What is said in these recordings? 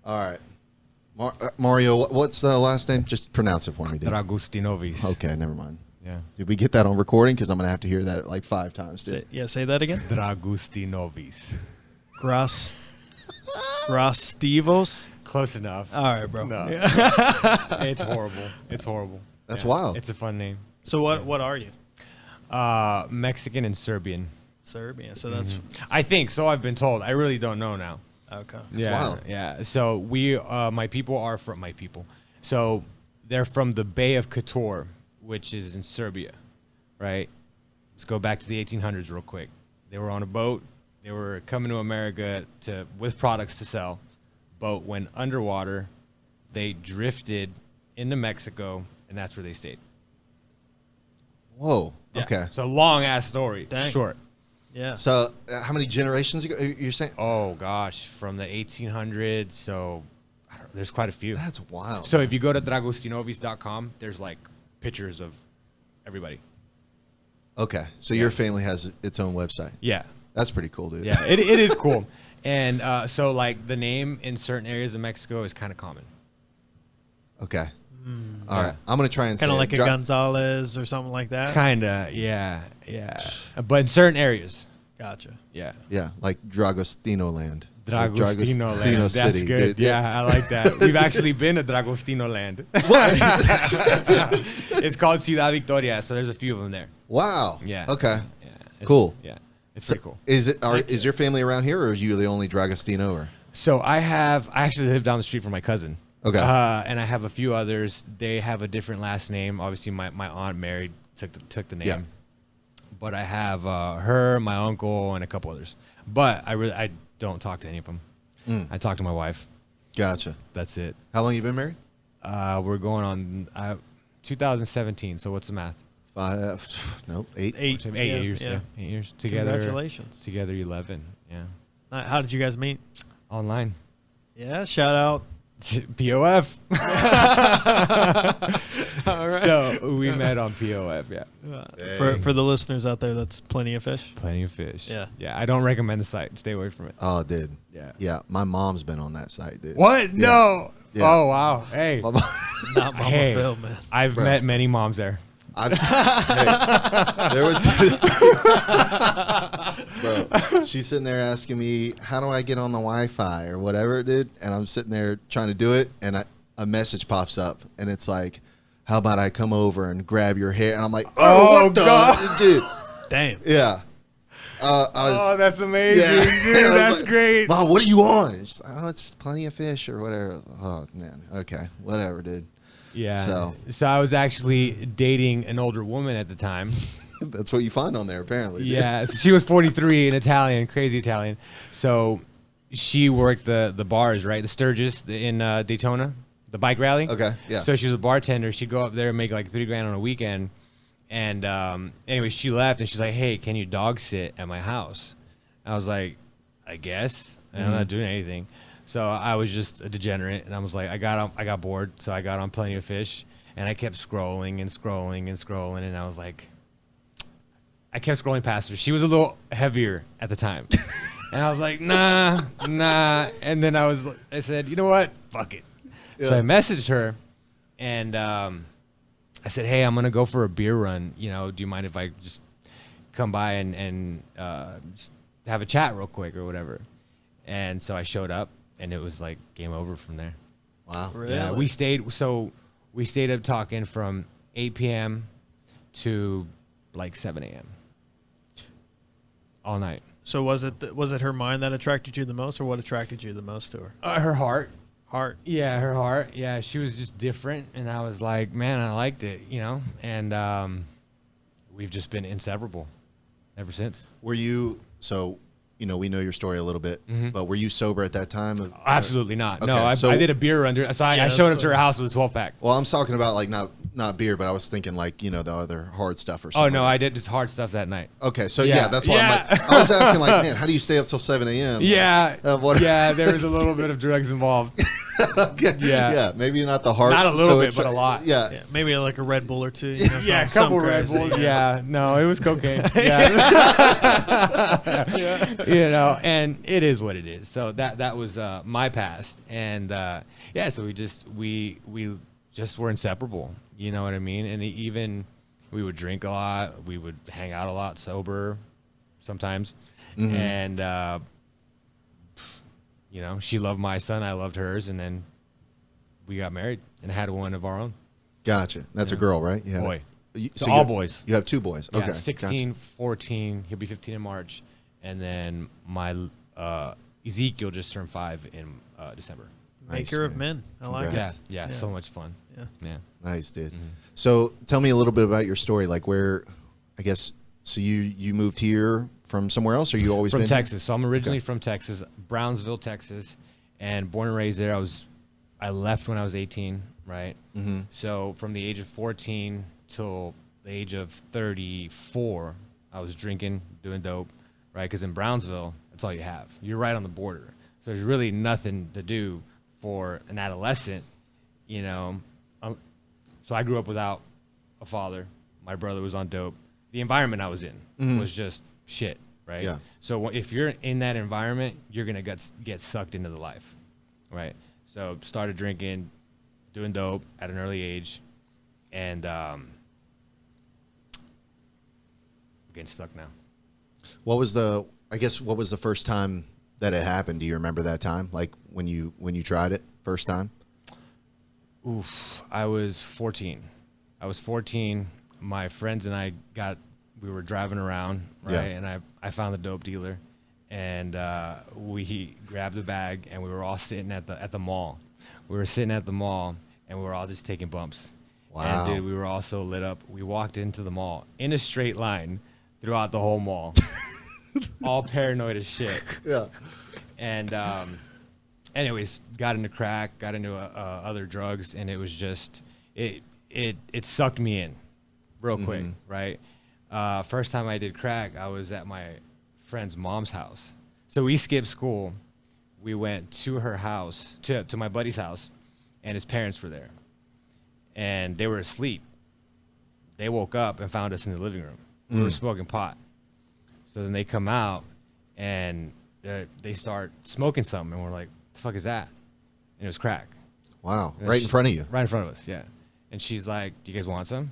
All right. Mario, what's the last name? Just pronounce it for me, dude. Dragustinovis. Okay, never mind. Yeah. Did we get that on recording? Because I'm going to have to hear that like 5 times, dude. Say that again. Dragustinovis. Grostivos? Close enough. All right, bro. No. Yeah. It's horrible. It's horrible. That's wild. It's a fun name. So what are you? Mexican and Serbian. Serbian. So that's I think so. I've been told. I really don't know now. okay. That's wild. Yeah. So my people are from my people. So they're from the Bay of Kotor, which is in Serbia, right? Let's go back to the 1800s real quick. They were on a boat. They were coming to America with products to sell. Boat went underwater. They drifted into Mexico, and that's where they stayed. Whoa. Yeah. Okay. So long ass story. Dang. Short. Yeah. So how many generations ago you're saying? Oh gosh, from the 1800s. So there's quite a few. That's wild. So if you go to dragustinovis.com, there's like pictures of everybody. Okay. So your family has its own website. Yeah. That's pretty cool, dude. Yeah, it is cool. And so like the name in certain areas of Mexico is kind of common. Okay. All right. I'm going to try and Kind say of like it. a Gonzalez or something like that. Kinda, yeah. But in certain areas, Gotcha. yeah. Yeah, like Dragostino Land. Dragustino Land. Dragostino That's City, good. dude. Yeah, I like that. We've actually been to Dragustino Land. It's called Ciudad Victoria, so there's a few of them there. Wow. Yeah. Okay. Yeah. Cool. Yeah. It's pretty cool. Is your family around here, or are you the only Dragostino? Or So I actually live down the street from my cousin. Okay. And I have a few others. They have a different last name. Obviously, my aunt married, took the name. Yeah. But I have her, my uncle, and a couple others. But I don't talk to any of them. I talk to my wife. Gotcha. That's it. How long you been married? We're going on 2017. So what's the math? 5, no, 8. 8 years. Yeah. 8 years together. Congratulations. Together 11. Yeah. How did you guys meet? Online. Yeah. Shout out. POF. All right. So we met on POF. Yeah. For the listeners out there, that's Plenty of Fish. Plenty of fish. Yeah. Yeah. I don't recommend the site. Stay away from it. Oh, dude. Yeah. Yeah. My mom's been on that site, dude. What? Yeah. No. Yeah. Oh wow. Hey. My mom- Not Mama Hey. Phil, man. I've Bro. met many moms there. hey, there was, bro. She's sitting there asking me, "How do I get on the Wi-Fi or whatever, dude?" And I'm sitting there trying to do it, and a message pops up, and it's like, "How about I come over and grab your hair?" And I'm like, "Oh, what the God. dude?" Damn. Yeah. That's amazing, Yeah. dude. I was That's like, great. Mom, what are you on? She's like, "Oh, it's just Plenty of Fish or whatever." Oh man. Okay. Whatever, dude. Yeah. So I was actually dating an older woman at the time. That's what you find on there, apparently. dude. Yeah. So she was 43 and Italian, crazy Italian. So she worked the bars, right? The Sturgis in Daytona, the bike rally. Okay. Yeah. So she was a bartender. She'd go up there and make like $3,000 on a weekend. And anyway, she left and she's like, "Hey, can you dog sit at my house?" I was like, "I guess." And I'm not doing anything. So I was just a degenerate, and I was like, I got bored, so I got on Plenty of Fish, and I kept scrolling and scrolling and scrolling, and I was like, I kept scrolling past her. She was a little heavier at the time, and I was like, nah, and then I said, you know what, fuck it. Yeah. So I messaged her, and I said, hey, I'm gonna go for a beer run. You know, do you mind if I just come by and just have a chat real quick or whatever? And so I showed up. And it was like game over from there. Wow. Really? Yeah, we stayed up talking from 8 p.m. to like 7 a.m. all night. So was it her mind that attracted you the most, or what attracted you the most to her? Her heart. Heart. Yeah, her heart. Yeah, she was just different, and I was like, man, I liked it, you know. And we've just been inseparable ever since. Were you so? You know, we know your story a little bit, but were you sober at that time? Absolutely not. Okay, No, I did a beer run. So I showed up to her house with a 12-pack. Well, I'm talking about like not beer, but I was thinking like, you know, the other hard stuff or Oh, something. no, I did just hard stuff that night. Okay, so yeah, that's why Yeah. I'm like, I was asking like, man, how do you stay up till 7 a.m.? Yeah, What? yeah, there was a little bit of drugs involved. Yeah, maybe not the heart. Not a little bit, it but a lot. Yeah. Yeah, maybe like a Red Bull or two. You know, Yeah, a some couple Red crazy. Bulls. Yeah, no, it was cocaine. Yeah. You know, and it is what it is. So that was my past, and yeah, so we just were inseparable. You know what I mean? And even we would drink a lot, we would hang out a lot sober, sometimes, and you know, she loved my son, I loved hers, and then we got married and had one of our own. Gotcha. That's a girl, right? Yeah. Boy. So all boys. You have 2 boys. Yeah, Okay. 16, 14. He'll be 15 in March. And then my Ezekiel just turned 5 in December. Nice, Maker of man. men. I like Congrats. it. Yeah, so much fun. Yeah. Yeah. Nice, dude. So tell me a little bit about your story. Like where, I guess, so you moved here from somewhere else, or you always From been Texas. So I'm originally from Texas, Brownsville, Texas, and born and raised there. I left when I was 18, right? So from the age of 14 till the age of 34, I was drinking, doing dope, right? Because in Brownsville, that's all you have. You're right on the border. So there's really nothing to do for an adolescent, you know. So I grew up without a father. My brother was on dope. The environment I was in was just shit, right? Yeah. So if you're in that environment, you're going to get sucked into the life, right? So started drinking, doing dope at an early age, and getting stuck now. What was the first time that it happened? Do you remember that time? Like when you tried it first time? Oof, I was 14. My friends and we were driving around, right? Yeah. And I found the dope dealer, and we grabbed the bag, and we were all sitting at the mall. We were sitting at the mall, and we were all just taking bumps. Wow. And dude, we were all so lit up. We walked into the mall in a straight line throughout the whole mall, all paranoid as shit. Yeah. And anyways, got into crack, got into other drugs, and it was just it sucked me in real quick, right? First time I did crack, I was at my friend's mom's house. So we skipped school. We went to her house, to my buddy's house, and his parents were there. And they were asleep. They woke up and found us in the living room. We were smoking pot. So then they come out, and they start smoking something, and we're like, the fuck is that? And it was crack. Wow. And Right in front of you. Right in front of us, yeah. And she's like, do you guys want some?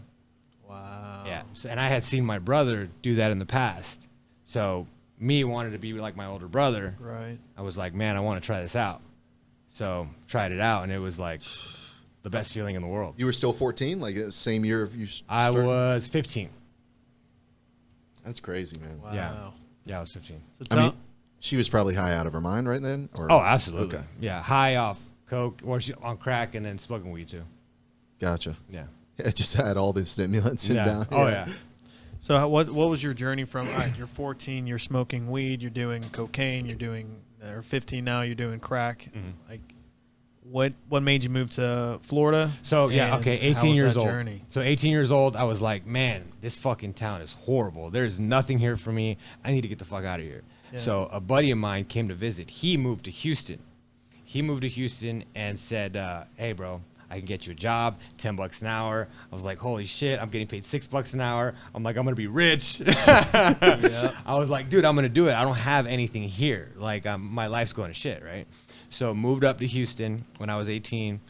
Wow. Yeah. So, and I had seen my brother do that in the past. So me wanted to be like my older brother. Right. I was like, man, I want to try this out. So tried it out, and it was like the best feeling in the world. You were still 14, like the same year of you I started? was 15. That's crazy, man. Wow. Yeah, I was 15. So I mean, she was probably high out of her mind right then? Or? Oh, absolutely. Okay. Yeah, high off coke, or she on crack, and then smoking weed too. Gotcha. Yeah. It just had all the stimulants and Yeah. down. Oh yeah. So what was your journey from? All right, you're 14, you're smoking weed, you're doing cocaine, or 15 now, you're doing crack. Like, what made you move to Florida? So yeah, And okay, how 18 was years that old. journey? So 18 years old, I was like, man, this fucking town is horrible. There's nothing here for me. I need to get the fuck out of here. Yeah. So a buddy of mine came to visit. He moved to Houston. And said, hey, bro, I can get you a job, $10 an hour. I was like, holy shit, I'm getting paid $6 an hour. I'm like, I'm going to be rich. I was like, dude, I'm going to do it. I don't have anything here. Like, my life's going to shit, right? So moved up to Houston when I was 18,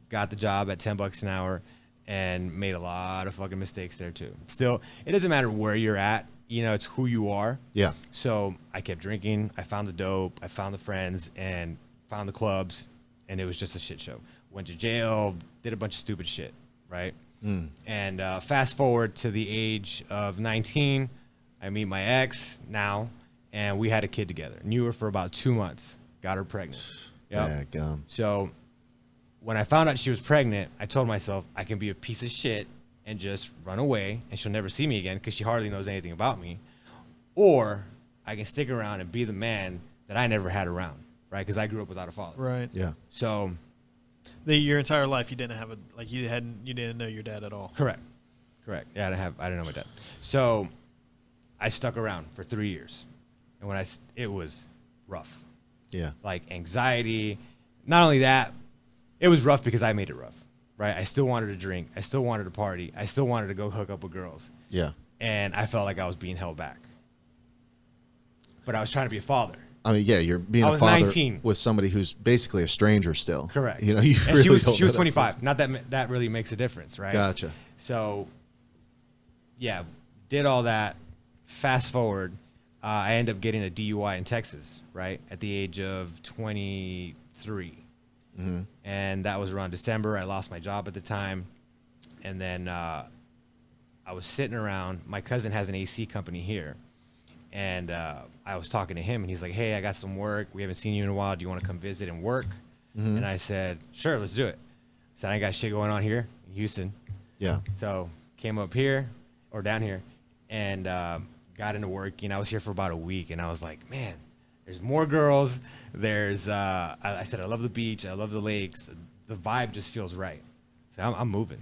got the job at $10 an hour, and made a lot of fucking mistakes there too. Still, it doesn't matter where you're at. You know, it's who you are. Yeah. So I kept drinking. I found the dope. I found the friends and found the clubs, and it was just a shit show. Went to jail, did a bunch of stupid shit, right? And fast forward to the age of 19, I meet my ex now, and we had a kid together. Knew her for about 2 months. Got her pregnant. Yeah, gum. So when I found out she was pregnant, I told myself I can be a piece of shit and just run away, and she'll never see me again because she hardly knows anything about me. Or I can stick around and be the man that I never had around, right? Because I grew up without a father. Right. Yeah. So Your entire life, you didn't have you didn't know your dad at all. correct. Yeah, I didn't know my dad. So I stuck around for 3 years, and it was rough. Yeah. Like anxiety. Not only that, it was rough because I made it rough, right? I still wanted to drink. I still wanted to party. I still wanted to go hook up with girls. Yeah. And I felt like I was being held back. But I was trying to be a father. I mean, yeah, you're being I a was father 19. with somebody who's basically a stranger still. Correct. You know, you And really she was don't know that 25. person. Not that really makes a difference, right? Gotcha. So, yeah, did all that. Fast forward, I ended up getting a DUI in Texas, right, at the age of 23. Mm-hmm. And that was around December. I lost my job at the time. And then I was sitting around. My cousin has an AC company here. And I was talking to him, and he's like, hey, I got some work. We haven't seen you in a while. Do you want to come visit and work? Mm-hmm. And I said, sure, let's do it. So I got shit going on here in Houston. Yeah. So came up here or down here and got into work. I was here for about a week, and I was like, man, there's more girls. There's, I said, I love the beach. I love the lakes. The vibe just feels right. So I'm moving.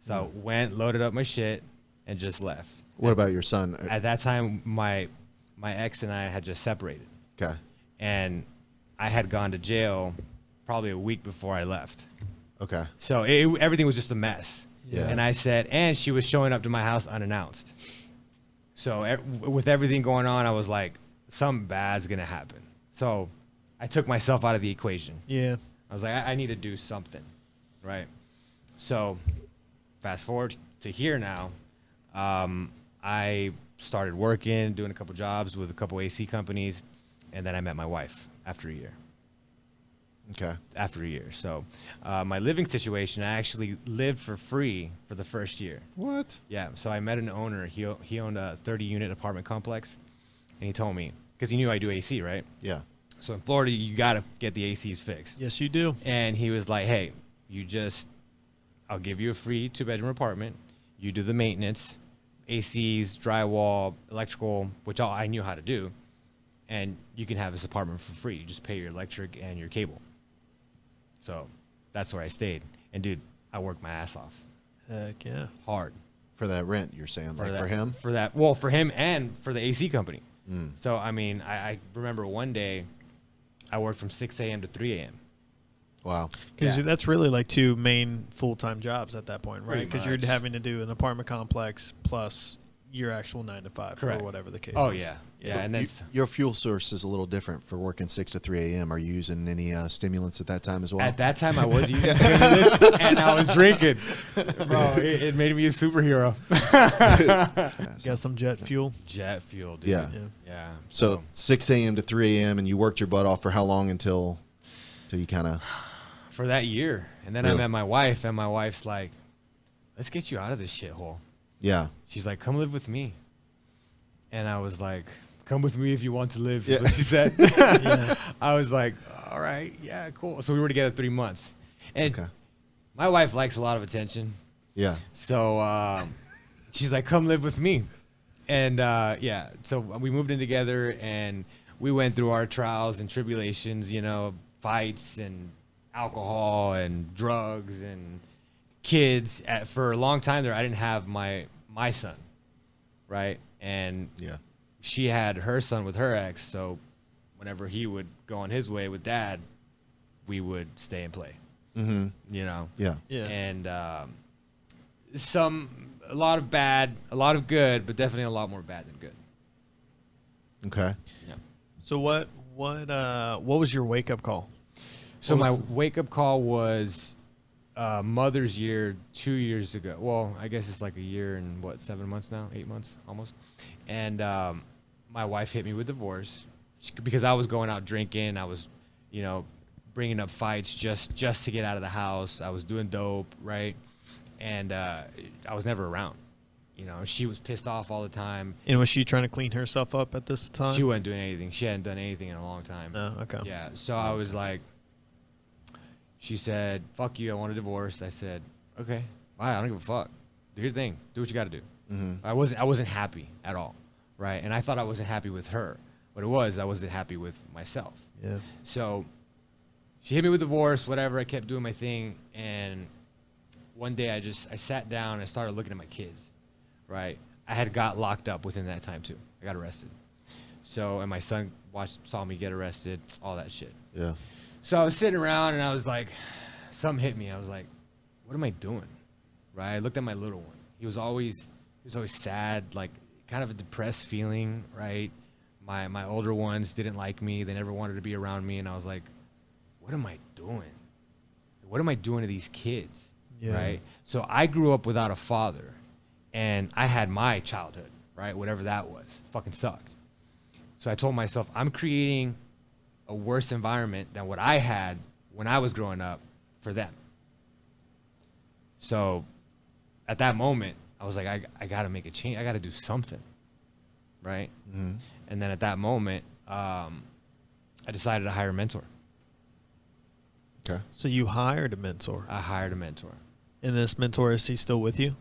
So went, loaded up my shit, and just left. What about your son? At that time, my ex and I had just separated. Okay. And I had gone to jail probably a week before I left. Okay. So everything was just a mess. Yeah. And I said, and she was showing up to my house unannounced. So with everything going on, I was like, something bad's going to happen. So I took myself out of the equation. Yeah. I was like, I need to do something, right? So fast forward to here now. I started working, doing a couple jobs with a couple AC companies, and then I met my wife after a year. Okay. After a year. So my living situation, I actually lived for free for the first year. What? Yeah. So I met an owner. He owned a 30-unit apartment complex, and he told me, because he knew I do AC, right? Yeah. So in Florida, you got to get the ACs fixed. Yes, you do. And he was like, hey, I'll give you a free 2-bedroom apartment. You do the maintenance, ACs, drywall, electrical, which all I knew how to do. And you can have this apartment for free. You just pay your electric and your cable. So that's where I stayed. And, dude, I worked my ass off. Heck yeah. Hard. For that rent, you're saying, like for him? Well, for him and for the AC company. Mm. So, I mean, I remember one day I worked from 6 a.m. to 3 a.m. Wow. Because Yeah. that's really like two main full-time jobs at that point, right? Pretty Because you're much. having to do an apartment complex plus your actual 9 to 5 Correct. or whatever the case Oh, is. yeah. Yeah, and then Your fuel source is a little different for working 6 to 3 a.m. Are you using any stimulants at that time as well? at that time I was using stimulants and I was drinking. Bro, it made me a superhero. Got some jet fuel. Jet fuel, dude. Yeah. Yeah. So 6 a.m. to 3 a.m. and you worked your butt off for how long until you kind of... For that year. And then Really? I met my wife, and my wife's like, let's get you out of this shithole. Yeah. She's like, come live with me. And I was like, come with me if you want to live, Yeah. is what she said. Yeah. I was like, all right, yeah, cool. So we were together 3 months. And Okay. my wife likes a lot of attention. Yeah. So she's like, come live with me. And yeah, so we moved in together, and we went through our trials and tribulations, fights and alcohol and drugs and kids. For a long time there, I didn't have my son, right? And Yeah. she had her son with her ex, so whenever he would go on his way with dad, we would stay and play, Mm-hmm. Yeah. Yeah. And a lot of bad, a lot of good, but definitely a lot more bad than good. Okay. Yeah. So what was your wake-up call? So What my was- wake-up call was Mother's Year 2 years ago. Well, I guess it's like a year and 7 months now, 8 months almost. And my wife hit me with divorce because I was going out drinking. I was, bringing up fights just to get out of the house. I was doing dope, right? And I was never around. She was pissed off all the time. And was she trying to clean herself up at this time? She wasn't doing anything. She hadn't done anything in a long time. Oh, okay. Yeah. So I was like, she said, fuck you, I want a divorce. I said, okay, bye, I don't give a fuck. Do your thing. Do what you got to do. Mm-hmm. I wasn't happy at all, right? And I thought I wasn't happy with her. What it was, I wasn't happy with myself. Yeah. So she hit me with divorce, whatever. I kept doing my thing. And one day I sat down and I started looking at my kids, right? I had got locked up within that time too. I got arrested. So, and my son saw me get arrested, all that shit. Yeah. So I was sitting around and I was like, something hit me. I was like, what am I doing? Right? I looked at my little one. He was always sad, like kind of a depressed feeling, right? My older ones didn't like me. They never wanted to be around me. And I was like, what am I doing? What am I doing to these kids? Yeah. Right? So I grew up without a father, and I had my childhood, right? Whatever that was. Fucking sucked. So I told myself, I'm creating a worse environment than what I had when I was growing up for them. So at that moment, I was like, I got to make a change. I got to do something. Right? Mm-hmm. And then at that moment, I decided to hire a mentor. Okay. So you hired a mentor. I hired a mentor. And this mentor, is he still with you?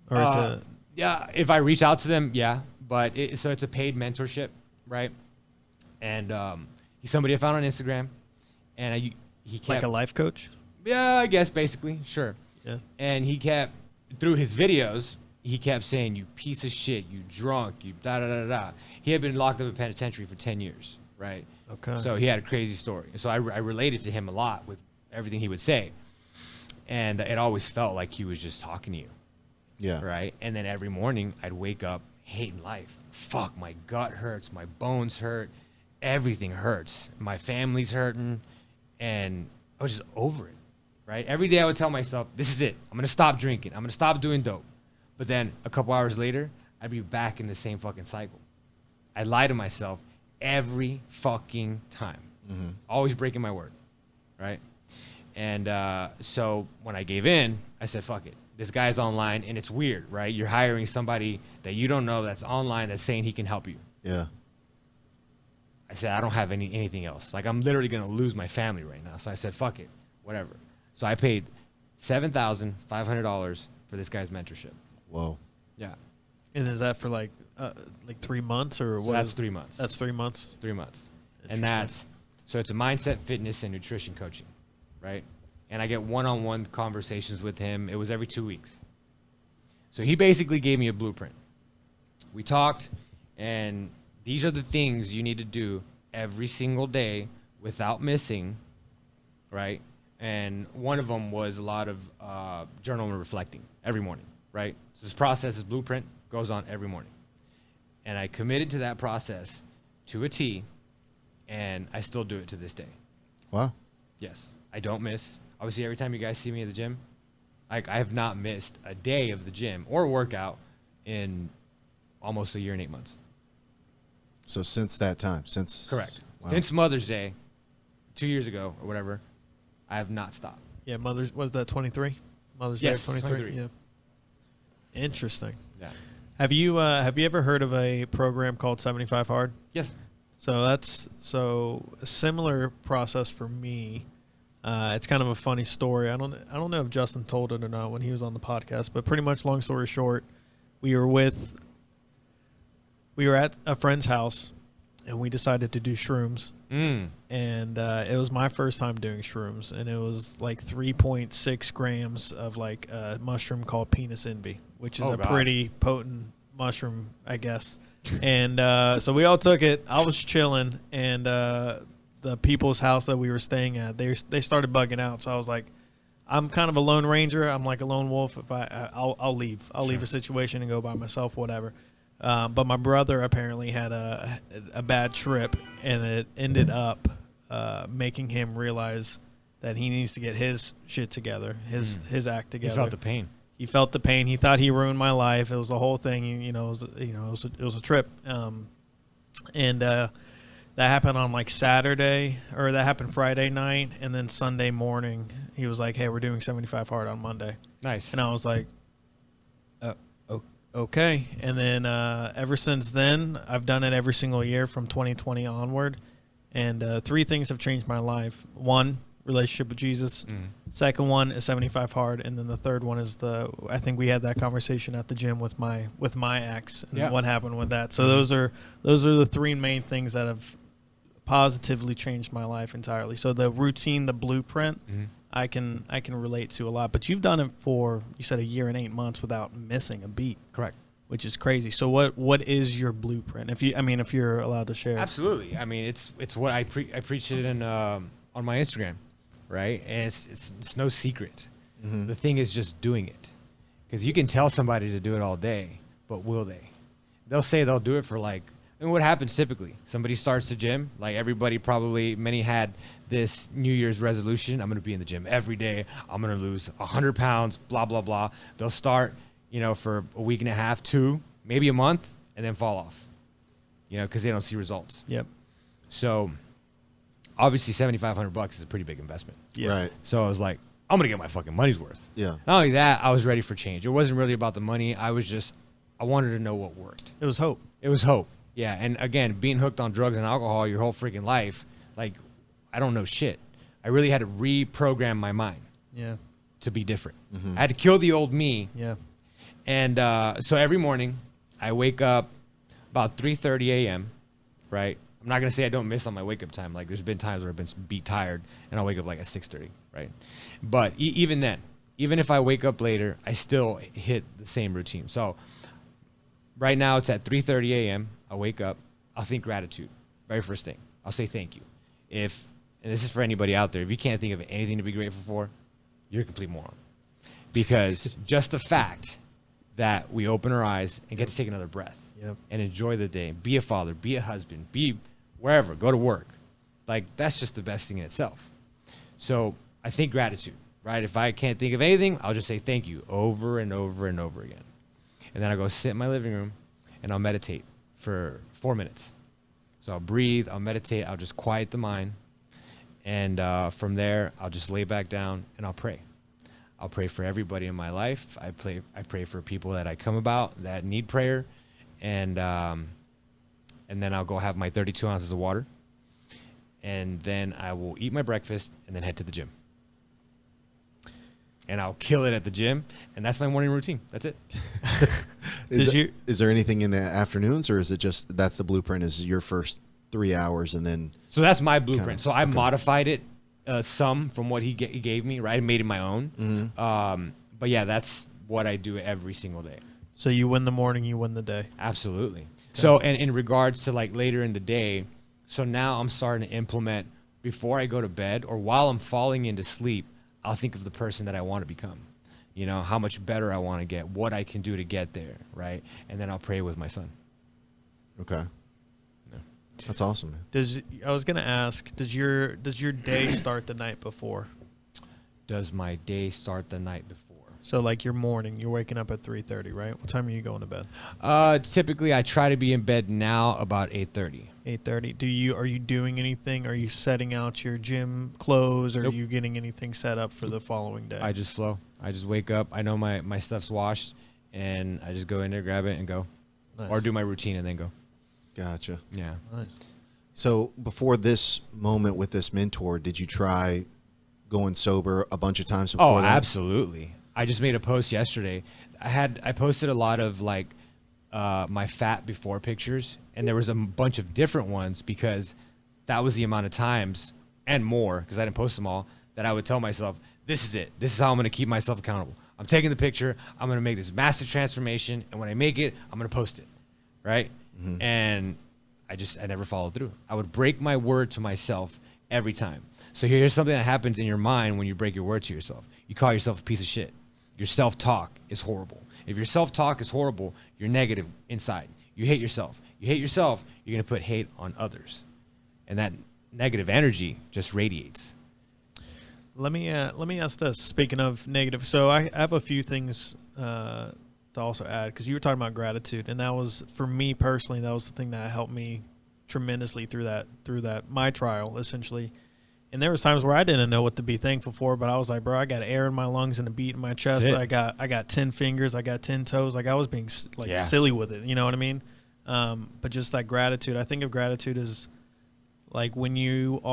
Or is it? Yeah, if I reach out to them, yeah. But so it's a paid mentorship, right? And he's somebody I found on Instagram. And he kept... Like a life coach? Yeah, I guess, basically. Sure. Yeah. And he kept, through his videos, he kept saying, you piece of shit, you drunk, you da-da-da-da. He had been locked up in penitentiary for 10 years, right? Okay. So he had a crazy story. So I related to him a lot with everything he would say. And it always felt like he was just talking to you. Yeah. Right? And then every morning I'd wake up hating life. Fuck, my gut hurts, my bones hurt, everything hurts. My family's hurting. And I was just over it, right? Every day I would tell myself, this is it. I'm going to stop drinking. I'm going to stop doing dope. But then a couple hours later, I'd be back in the same fucking cycle. I lie to myself every fucking time. Mm-hmm. Always breaking my word, right? And so when I gave in, I said, fuck it. This guy's online, and it's weird, right? You're hiring somebody that you don't know that's online that's saying he can help you. Yeah. I said, I don't have anything else. Like, I'm literally going to lose my family right now. So I said, fuck it, whatever. So I paid $7,500 for this guy's mentorship. Whoa. Yeah. And is that for like 3 months or what? So that's 3 months. That's 3 months. 3 months. And so it's a mindset, fitness, and nutrition coaching, right? And I get one-on-one conversations with him. It was every 2 weeks. So he basically gave me a blueprint. We talked, and these are the things you need to do every single day without missing, right? And one of them was a lot of journal and reflecting every morning, right? So this process, this blueprint, goes on every morning. And I committed to that process to a T, and I still do it to this day. Wow. Yes, I don't miss. Obviously, every time you guys see me at the gym, I have not missed a day of the gym or workout in almost a year and 8 months. So since that time, Correct. Wow. Since Mother's Day, 2 years ago or whatever, I have not stopped. Yeah, what is that, 23? Mother's Day, Yes, 23? 23. Yeah. Interesting. Yeah. Have you ever heard of a program called 75 Hard? Yes. So that's a similar process for me. It's kind of a funny story. I don't know if Justin told it or not when he was on the podcast, but pretty much, long story short, we were at a friend's house, and we decided to do shrooms. And it was my first time doing shrooms, and it was like 3.6 grams of like a mushroom called penis envy, which is pretty potent mushroom, I guess. And so we all took it. I was chilling, and the people's house that we were staying at, they started bugging out. So I was like, I'm kind of a lone ranger. I'm like a lone wolf. If I'll leave. I'll leave a situation and go by myself, whatever. But my brother apparently had a bad trip, and it ended up making him realize that he needs to get his shit together, his act together. He felt the pain. He felt the pain. He thought he ruined my life. It was the whole thing. It was a trip. And that happened on like Saturday, or that happened Friday night, and then Sunday morning he was like, "Hey, we're doing 75 hard on Monday." Nice. And I was like, okay. And then ever since then, I've done it every single year from 2020 onward. And 3 things have changed my life. 1, relationship with Jesus. Second one is 75 hard. And then the third one is I think we had that conversation at the gym with my ex and what happened with that. So those are the 3 main things that have positively changed my life entirely. So the routine, the blueprint, I can relate to a lot. But you've done it for, you said, a year and 8 months without missing a beat. Correct. Which is crazy. So what is your blueprint? If you're allowed to share. Absolutely. I mean, it's what I preached it in on my Instagram, right? And it's no secret. The thing is just doing it, because you can tell somebody to do it all day, but will they? They'll say they'll do it for like. And what happens typically? Somebody starts the gym. Like everybody probably, many had this New Year's resolution. I'm going to be in the gym every day. I'm going to lose 100 pounds, blah, blah, blah. They'll start, you know, for a week and a half, 2, maybe a month, and then fall off, you know, because they don't see results. Yep. So obviously $7,500 is a pretty big investment. Yeah. Right. So I was like, I'm going to get my fucking money's worth. Yeah. Not only that, I was ready for change. It wasn't really about the money. I wanted to know what worked. It was hope. It was hope. Yeah, and again, being hooked on drugs and alcohol your whole freaking life, like, I don't know shit. I really had to reprogram my mind Yeah. to be different. I had to kill the old me. Yeah. And so every morning, I wake up about 3:30 a.m., right? I'm not going to say I don't miss on my wake-up time. Like, there's been times where I've been beat tired, and I'll wake up, like, at 6:30, right? But even then, even if I wake up later, I still hit the same routine. So right now, it's at 3:30 a.m., I'll wake up. I'll think gratitude. Very first thing. I'll say thank you. And this is for anybody out there, if you can't think of anything to be grateful for, you're a complete moron. Because just the fact that we open our eyes and get to take another breath and enjoy the day, be a father, be a husband, be wherever, go to work. Like, that's just the best thing in itself. So I think gratitude, right? If I can't think of anything, I'll just say thank you over and over and over again. And then I'll go sit in my living room and I'll meditate for 4 minutes. So I'll breathe, I'll meditate, I'll just quiet the mind. And from there, I'll just lay back down and I'll pray. I'll pray for everybody in my life. I pray for people that I come about that need prayer. And then I'll go have my 32 ounces of water. And then I will eat my breakfast and then head to the gym. And I'll kill it at the gym, and that's my morning routine. That's it. Is there anything in the afternoons, or is it just that's the blueprint? Is your first 3 hours, and then? So that's my blueprint. So I modified it some from what he gave me. Right, I made it my own. But yeah, that's what I do every single day. So you win the morning, you win the day. Absolutely. Okay. So and in regards to like later in the day, so now I'm starting to implement before I go to bed or while I'm falling into sleep. I'll think of the person that I want to become, you know, how much better I want to get, what I can do to get there, right? And then I'll pray with my son. Okay. Yeah. That's awesome, man. I was going to ask, does your day start the night before? Does my day start the night before? So like your morning, you're waking up at 3:30, right? What time are you going to bed? Typically I try to be in bed now about 8:30. 8:30. Are you doing anything? Are you setting out your gym clothes? Or Nope. Are you getting anything set up for the following day? I just flow. I just wake up. I know my stuff's washed, and I just go in there, grab it, and go. Nice. Or do my routine and then go. Gotcha. Yeah. Nice. So before this moment with this mentor, did you try going sober a bunch of times before that? Absolutely. I just made a post yesterday. I posted a lot of like my fat before pictures, and there was a bunch of different ones because that was the amount of times and more, because I didn't post them all, that I would tell myself, this is it. This is how I'm going to keep myself accountable. I'm taking the picture. I'm going to make this massive transformation, and when I make it, I'm going to post it, right? And I never followed through. I would break my word to myself every time. So here's something that happens in your mind when you break your word to yourself. You call yourself a piece of shit. Your self-talk is horrible. If your self-talk is horrible, you're negative inside. You hate yourself. You hate yourself, you're going to put hate on others. And that negative energy just radiates. Let me ask this. Speaking of negative, so I have a few things to also add, because you were talking about gratitude, and that was, for me personally, that was the thing that helped me tremendously through that my trial, essentially. And there was times where I didn't know what to be thankful for, but I was like, bro, I got air in my lungs and a beat in my chest. I got 10 fingers, I got 10 toes. Like, I was being silly with it. You know what I mean? But just that gratitude, I think of gratitude as like when you're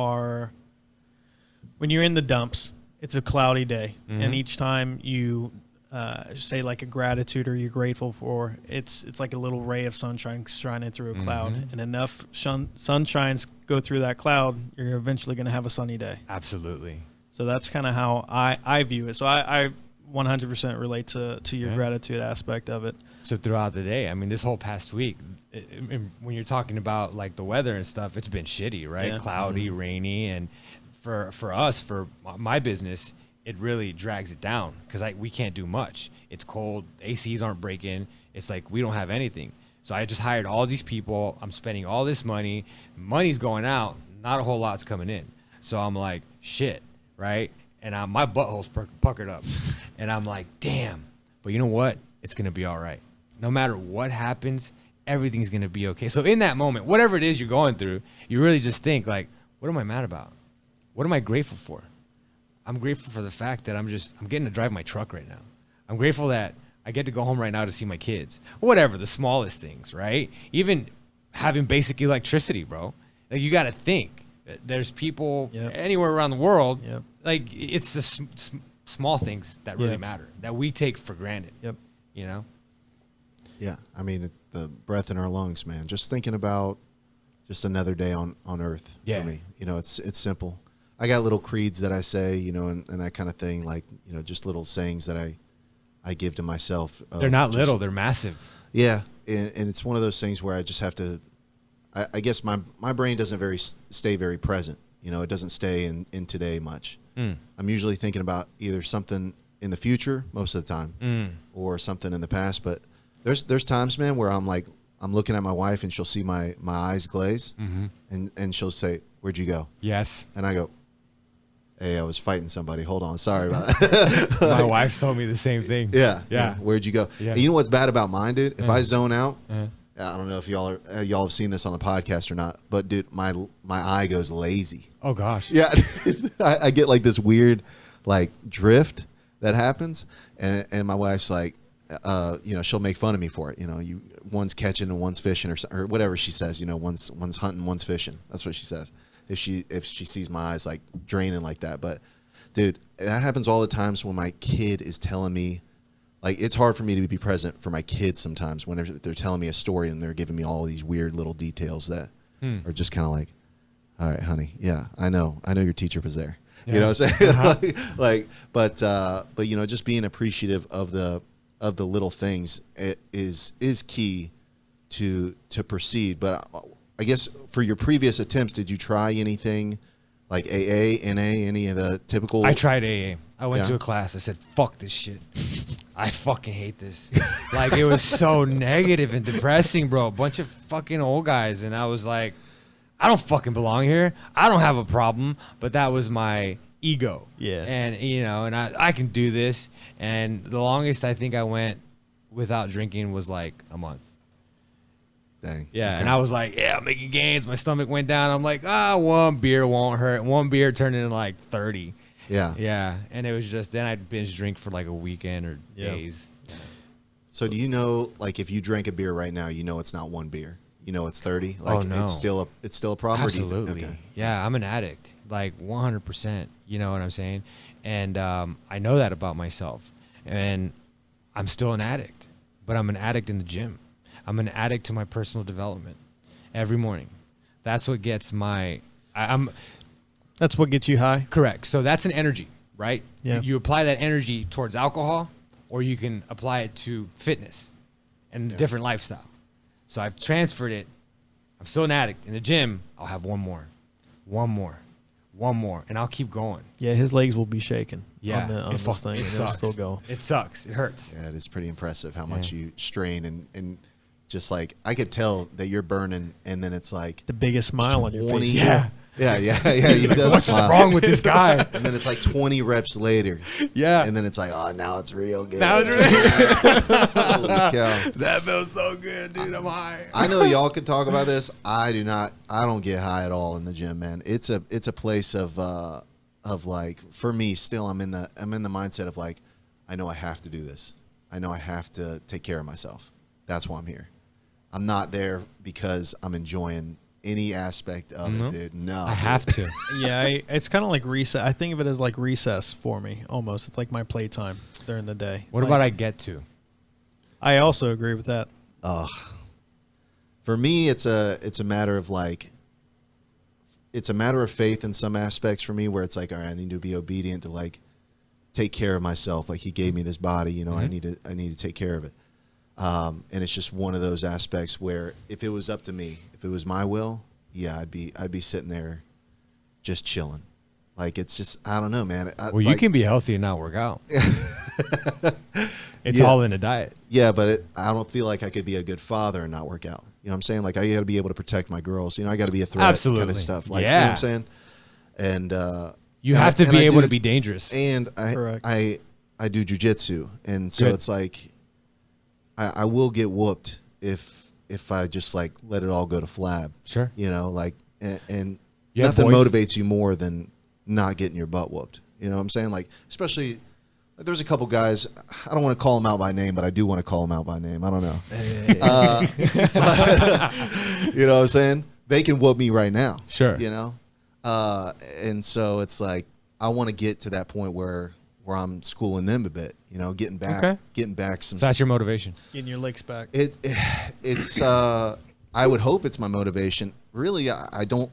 in the dumps, it's a cloudy day, and each time you say like a gratitude or you're grateful for, it's like a little ray of sunshine shining through a cloud, and enough sunshines go through that cloud, you're eventually going to have a sunny day. Absolutely. So that's kind of how I view it. So I 100% relate to your gratitude aspect of it. So throughout the day, I mean, this whole past week, when you're talking about like the weather and stuff, it's been shitty, right? Yeah. Cloudy, rainy, and for us, for my business, it really drags it down because we can't do much. It's cold. ACs aren't breaking. It's like we don't have anything. So I just hired all these people. I'm spending all this money. Money's going out. Not a whole lot's coming in. So I'm like, shit, right? And my butthole's puckered up. And I'm like, damn. But you know what? It's going to be all right. No matter what happens, everything's going to be okay. So in that moment, whatever it is you're going through, you really just think like, what am I mad about? What am I grateful for? I'm grateful for the fact that I'm getting to drive my truck right now. I'm grateful that I get to go home right now to see my kids. Whatever, the smallest things, right? Even having basic electricity, bro. Like, you got to think. There's people anywhere around the world. Yep. Like, it's the small things that really matter, that we take for granted. Yep. You know? Yeah, I mean, the breath in our lungs, man. Just thinking about just another day on Earth for me. You know, it's simple. I got little creeds that I say, you know, and that kind of thing, like, you know, just little sayings that I give to myself. They're not little, they're massive. Yeah, and it's one of those things where I just have to, I guess my brain doesn't stay very present. You know, it doesn't stay in today much. I'm usually thinking about either something in the future most of the time or something in the past. But there's times, man, where I'm looking at my wife and she'll see my eyes glaze and she'll say, "Where'd you go?" Yes. And I go, "Hey, I was fighting somebody. Hold on. Sorry about that." My wife told me the same thing. Yeah. Where'd you go? Yeah. And you know what's bad about mine, dude? If I zone out, I don't know if y'all have seen this on the podcast or not, but dude, my eye goes lazy. Oh gosh. Yeah. I get like this weird like drift that happens, and my wife's like, you know, she'll make fun of me for it. You know, one's catching and one's fishing or whatever she says. You know, one's hunting, one's fishing. That's what she says. If she sees my eyes like draining like that. But dude, that happens all the times when my kid is telling me, like, it's hard for me to be present for my kids sometimes whenever they're telling me a story and they're giving me all these weird little details that are just kind of like, all right, honey, yeah, I know your teacher was there. Yeah. You know what I'm saying? But you know, just being appreciative of the little things is key to proceed. But I guess for your previous attempts, did you try anything like AA, NA, any of the typical? I tried AA. I went to a class. I said, fuck this shit. I fucking hate this. Like, it was so negative and depressing, bro. A bunch of fucking old guys. And I was like, I don't fucking belong here. I don't have a problem. But that was my ego. Yeah. And, you know, and I can do this. And the longest I think I went without drinking was like a month. Dang. Yeah, okay. and I was like, yeah, I'm making gains. My stomach went down. I'm like, one beer won't hurt. One beer turned into like 30. Yeah. Yeah, and it was just, then I'd binge drink for like a weekend or days. So do you know, like, if you drank a beer right now, you know it's not one beer. You know it's 30. Like, no. it's still a problem. Absolutely. Okay. Yeah, I'm an addict, like 100%. You know what I'm saying? And I know that about myself. And I'm still an addict, but I'm an addict in the gym. I'm an addict to my personal development every morning. That's what gets That's what gets you high? Correct. So that's an energy, right? Yeah. You apply that energy towards alcohol, or you can apply it to fitness and different lifestyle. So I've transferred it. I'm still an addict. In the gym, I'll have one more, and I'll keep going. Yeah, his legs will be shaking. Yeah, on this thing. It and sucks. It'll still go. It sucks. It hurts. Yeah, it is pretty impressive how much you strain and just like, I could tell that you're burning, and then it's like The biggest smile on your face. Yeah. Yeah. He does What's smile. wrong with this guy? And then it's like 20 reps later. Yeah. And then it's like, oh, now it's real good. Now it's real Holy cow. That feels so good, dude. I'm high. I know y'all can talk about this. I do not. I don't get high at all in the gym, man. It's a place of like, for me still, I'm in the mindset of like, I know I have to do this. I know I have to take care of myself. That's why I'm here. I'm not there because I'm enjoying any aspect of it, dude. No, I have to. Yeah, it's kind of like recess. I think of it as like recess for me, almost. It's like my playtime during the day. What about I get to? I also agree with that. For me, it's a matter of like, it's a matter of faith in some aspects for me, where it's like, all right, I need to be obedient to like take care of myself. Like, he gave me this body, you know, I need to take care of it. And it's just one of those aspects where if it was up to me, if it was my will, yeah, I'd be sitting there just chilling. Like, it's just, I don't know, man. Well, you can be healthy and not work out. It's Yeah. all in a diet. Yeah, but I don't feel like I could be a good father and not work out. You know what I'm saying? Like, I got to be able to protect my girls. You know, I got to be a threat Absolutely. kind of stuff. Like, Yeah. you know what I'm saying? And You and have I- to be and I able do- to be dangerous. And Correct. I do jujitsu, and so Good. it's like I will get whooped if I just like let it all go to flab. Sure. You know, like and You have nothing boys? motivates you more than not getting your butt whooped. You know what I'm saying? Like, especially there's a couple guys. I don't want to call them out by name, but I do want to call them out by name. I don't know. You know what I'm saying? They can whoop me right now. Sure. You know, and so it's like I want to get to that point where I'm schooling them a bit. You know, getting back some. So that's your motivation. Getting your licks back. It's I would hope it's my motivation. Really, I don't.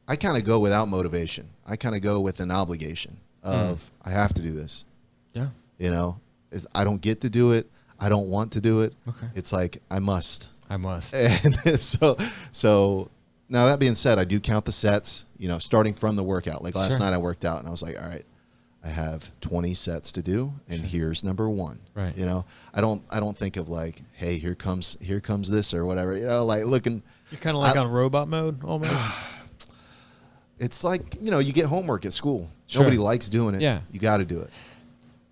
I kind of go without motivation. I kind of go with an obligation of I have to do this. Yeah. You know, I don't get to do it. I don't want to do it. Okay. It's like I must. I must. And so now that being said, I do count the sets, you know, starting from the workout. Like last Sure. night I worked out and I was like, all right, I have 20 sets to do and here's number 1. Right. You know, I don't think of like, hey, here comes this or whatever, you know, like looking. You're kind of like on robot mode almost. It's like, you know, you get homework at school. Sure. Nobody likes doing it. Yeah. You got to do it.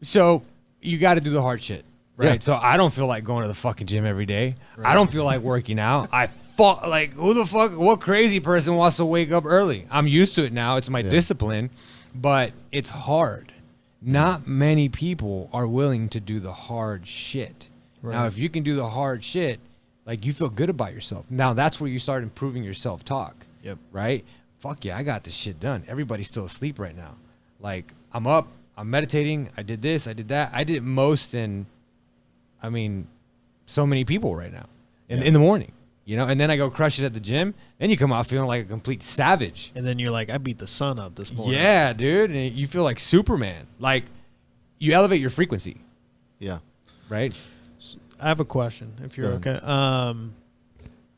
So you got to do the hard shit, right? Yeah. So I don't feel like going to the fucking gym every day. I don't feel like working out. Like, who the fuck, what crazy person wants to wake up early? I'm used to it now. It's my discipline, but it's hard. Not many people are willing to do the hard shit. Right. Now, if you can do the hard shit, like, you feel good about yourself. Now, that's where you start improving your self-talk. Yep. Right? Fuck yeah, I got this shit done. Everybody's still asleep right now. Like, I'm up, I'm meditating, I did this, I did that. I did most in, I mean, so many people right now in the morning, you know? And then I go crush it at the gym. Then you come out feeling like a complete savage. And then you're like, I beat the sun up this morning. Yeah, dude. And you feel like Superman. Like, you elevate your frequency, Yeah. right? I have a question, if you're Go okay.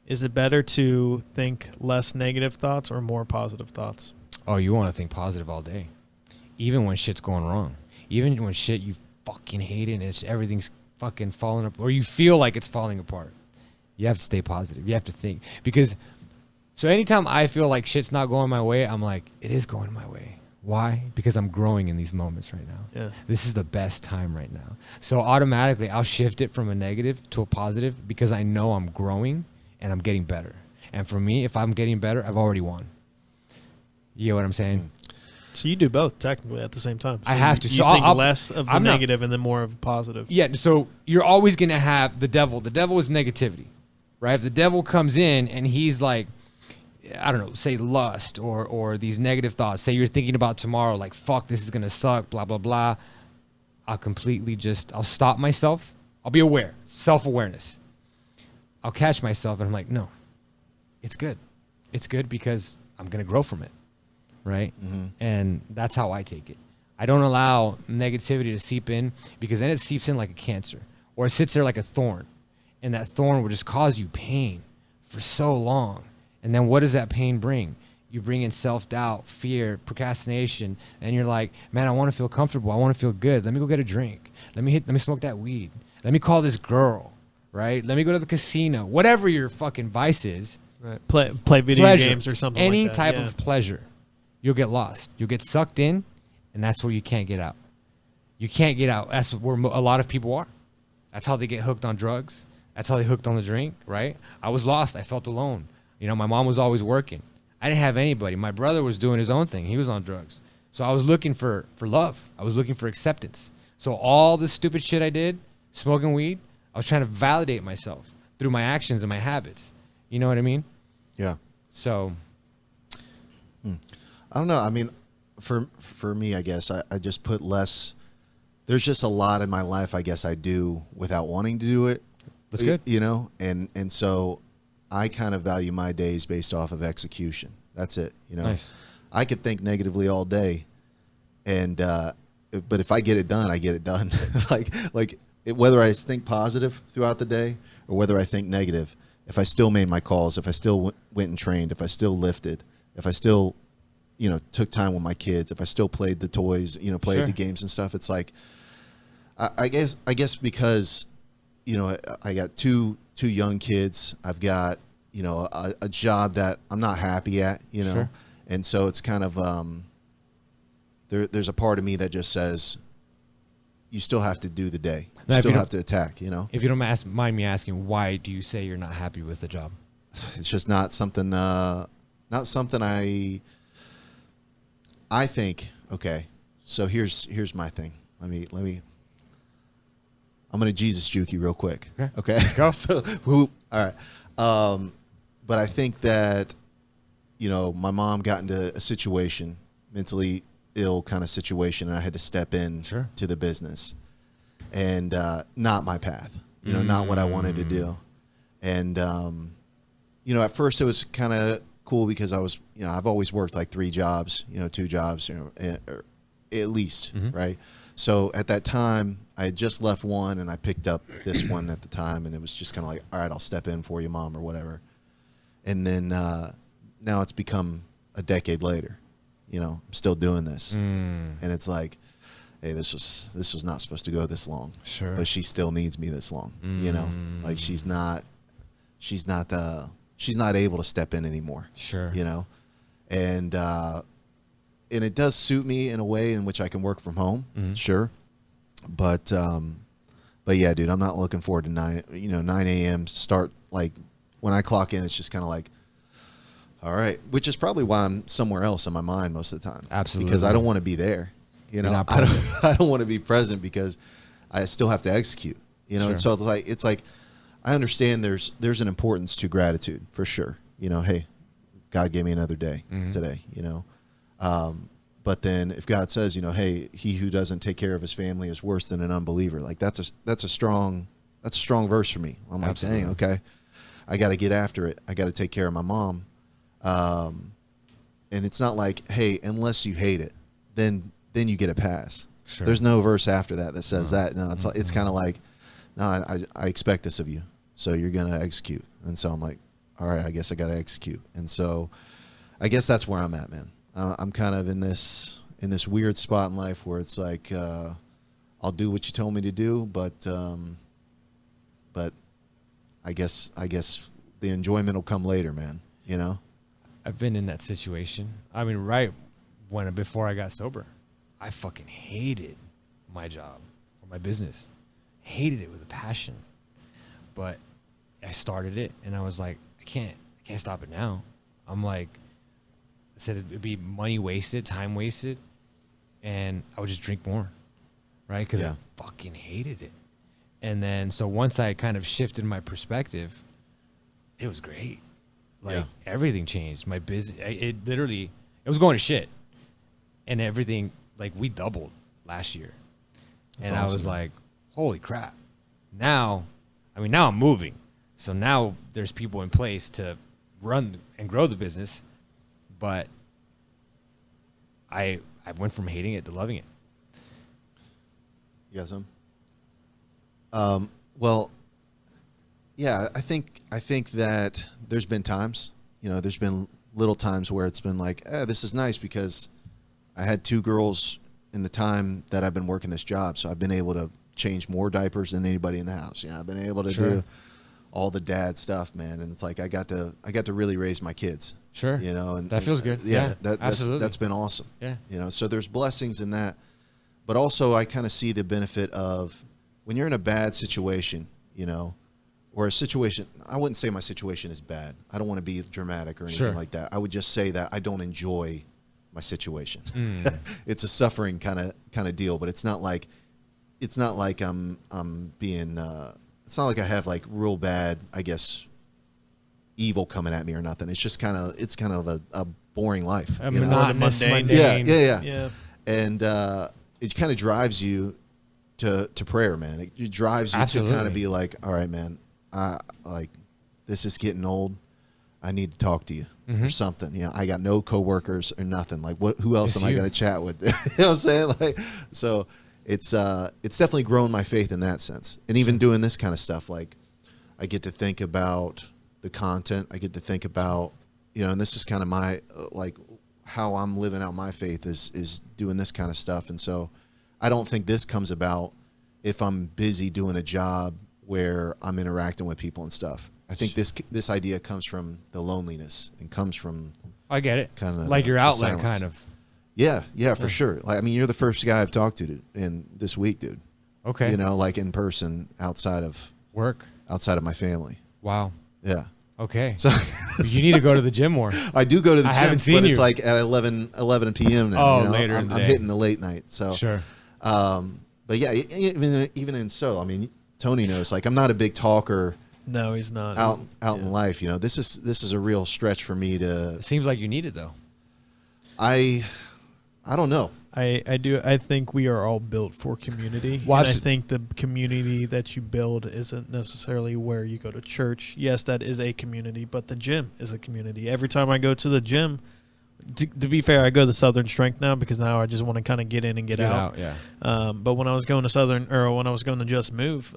Is it better to think less negative thoughts or more positive thoughts? Oh, you want to think positive all day. Even when shit's going wrong. Even when shit you fucking hate it and it's everything's fucking falling apart, or you feel like it's falling apart. You have to stay positive. You have to think. Because, so anytime I feel like shit's not going my way, I'm like, it is going my way. Why? Because I'm growing in these moments right now. Yeah. This is the best time right now. So automatically I'll shift it from a negative to a positive because I know I'm growing and I'm getting better. And for me, if I'm getting better, I've already won. You get what I'm saying? So you do both technically at the same time. So I have to. You So think I'll- less of the I'm not- negative and then more of positive. Yeah, so you're always going to have the devil. The devil is negativity, right? If the devil comes in and he's like, I don't know, say lust or these negative thoughts, say you're thinking about tomorrow, like, fuck, this is going to suck, blah, blah, blah. I'll stop myself. I'll be aware, self-awareness. I'll catch myself and I'm like, no, it's good. It's good because I'm going to grow from it, right? And that's how I take it. I don't allow negativity to seep in because then it seeps in like a cancer or it sits there like a thorn. And that thorn will just cause you pain for so long. And then what does that pain bring? You bring in self-doubt, fear, procrastination, and you're like, man, I want to feel comfortable. I want to feel good. Let me go get a drink. Let me smoke that weed. Let me call this girl, right? Let me go to the casino. Whatever your fucking vice is. Right. Play video Pleasure. games or something Any like that. type yeah. of pleasure. You'll get lost. You'll get sucked in, and that's where you can't get out. You can't get out. That's where a lot of people are. That's how they get hooked on drugs. That's how they hooked on the drink, right? I was lost. I felt alone. You know, my mom was always working. I didn't have anybody. My brother was doing his own thing. He was on drugs. So I was looking for love. I was looking for acceptance. So all the stupid shit I did, smoking weed, I was trying to validate myself through my actions and my habits. You know what I mean? Yeah. So I don't know. I mean, for me, I guess I just put less. There's just a lot in my life, I guess, I do without wanting to do it. that's good. You know, and so I kind of value my days based off of execution. That's it. You know, Nice. I could think negatively all day, and but if I get it done, I get it done. Whether I think positive throughout the day or whether I think negative, if I still made my calls, if I still went and trained, if I still lifted, if I still took time with my kids, if I still played the toys, played Sure. the games and stuff, it's like, I guess because, I got two young kids. I've got, a job that I'm not happy at, Sure. and so it's kind of, there's a part of me that just says, you still have to do the day. You Now, if still you don't- have to attack, If you don't mind me asking, why do you say you're not happy with the job? It's just not something I think, okay, so here's my thing. Let me I'm gonna Jesus juke you real quick. Okay. Let's go. So all right. But I think that, my mom got into a situation, mentally ill kind of situation, and I had to step in Sure. to the business. And not my path. Not what I wanted to do. And at first it was kind of cool because I was, I've always worked like 3 jobs, 2 jobs, or at least, right? So at that time, I had just left one and I picked up this one at the time, and it was just kind of like, all right, I'll step in for you, Mom, or whatever. And then now it's become a decade later, I'm still doing this, and it's like, hey, this was not supposed to go this long, Sure. but she still needs me this long, like she's not able to step in anymore. Sure. And it does suit me in a way in which I can work from home. Sure. But yeah, dude, I'm not looking forward to 9 a.m. start. Like when I clock in, it's just kind of like, all right, which is probably why I'm somewhere else in my mind most of the time. Absolutely. Because I don't want to be there. not I present. I don't want to be present because I still have to execute. Sure. And so it's like I understand there's an importance to gratitude for sure. Hey, God gave me another day today. But then if God says, hey, he who doesn't take care of his family is worse than an unbeliever. Like that's a strong verse for me. I'm like, Absolutely. dang, okay, I got to get after it. I got to take care of my mom. And it's not like, hey, unless you hate it, then you get a pass. Sure. There's no verse after that says that. No, it's kind of like, no, I expect this of you, so you're gonna execute. And so I'm like, all right, I guess I got to execute. And so I guess that's where I'm at, man. I'm kind of in this weird spot in life where it's like, I'll do what you told me to do, but I guess the enjoyment will come later, man. I've been in that situation. I mean, right before I got sober, I fucking hated my job or my business. Hated it with a passion. But I started it and I was like, I can't stop it now. I'm like, I said it'd be money wasted, time wasted, and I would just drink more, right? Because Yeah. I fucking hated it. And then so once I kind of shifted my perspective, it was great. Like Yeah. everything changed. My business, it was going to shit, and everything, like we doubled last year. That's and I awesome, was man. like, holy crap. Now I'm moving. So now there's people in place to run and grow the business. But I went from hating it to loving it. You got some? Well, yeah, I think that there's been times, there's been little times where it's been like, this is nice because I had 2 girls in the time that I've been working this job, so I've been able to change more diapers than anybody in the house. I've been able to Sure. do all the dad stuff, man, and it's like I got to really raise my kids. Sure. And That feels good. Yeah, absolutely. That's been awesome. Yeah. So there's blessings in that, but also I kind of see the benefit of when you're in a bad situation, or a situation. I wouldn't say my situation is bad. I don't want to be dramatic or anything Sure. like that. I would just say that I don't enjoy my situation. It's a suffering kind of deal, but it's not like I'm being. It's not like I have like real bad, I guess, evil coming at me or nothing. It's just kind of a boring life. A you know? monotonous, Mundane. mundane. Yeah. And it kind of drives you to prayer, man. It drives you to kind Absolutely. of be like, all right, man, like this is getting old. I need to talk to you or something. I got no coworkers or nothing. Like who else It's am I you. going to chat with? You know what I'm saying? Like, so it's definitely grown my faith in that sense. And even doing this kind of stuff, like I get to think about the content. I get to think about, and this is kind of my, like how I'm living out my faith is doing this kind of stuff. And so I don't think this comes about if I'm busy doing a job where I'm interacting with people and stuff. I think this idea comes from the loneliness and comes from, I get it, kind of like your outlet, silence. kind of. Yeah, for sure. Like, I mean, you're the first guy I've talked to in this week, dude. Okay. You know, like in person, outside of Work. my family. Wow. Yeah. Okay. So You need to go to the gym more. I do go to the I gym, haven't seen but it's you. like at 11 p.m. now. Oh, you know? later in the I'm day. hitting the late night. So Sure. but yeah, even in so, I mean, Tony knows. Like, I'm not a big talker No, he's not. out Yeah. in life. You know, this is a real stretch for me to. It seems like you need it though. I don't know. I do. I think we are all built for community. Well, and I think the community that you build isn't necessarily where you go to church. Yes, that is a community, but the gym is a community. Every time I go to the gym, to be fair, I go to Southern Strength now because now I just want to kind of get in and get out. Yeah. But when I was going to when I was going to Just Move,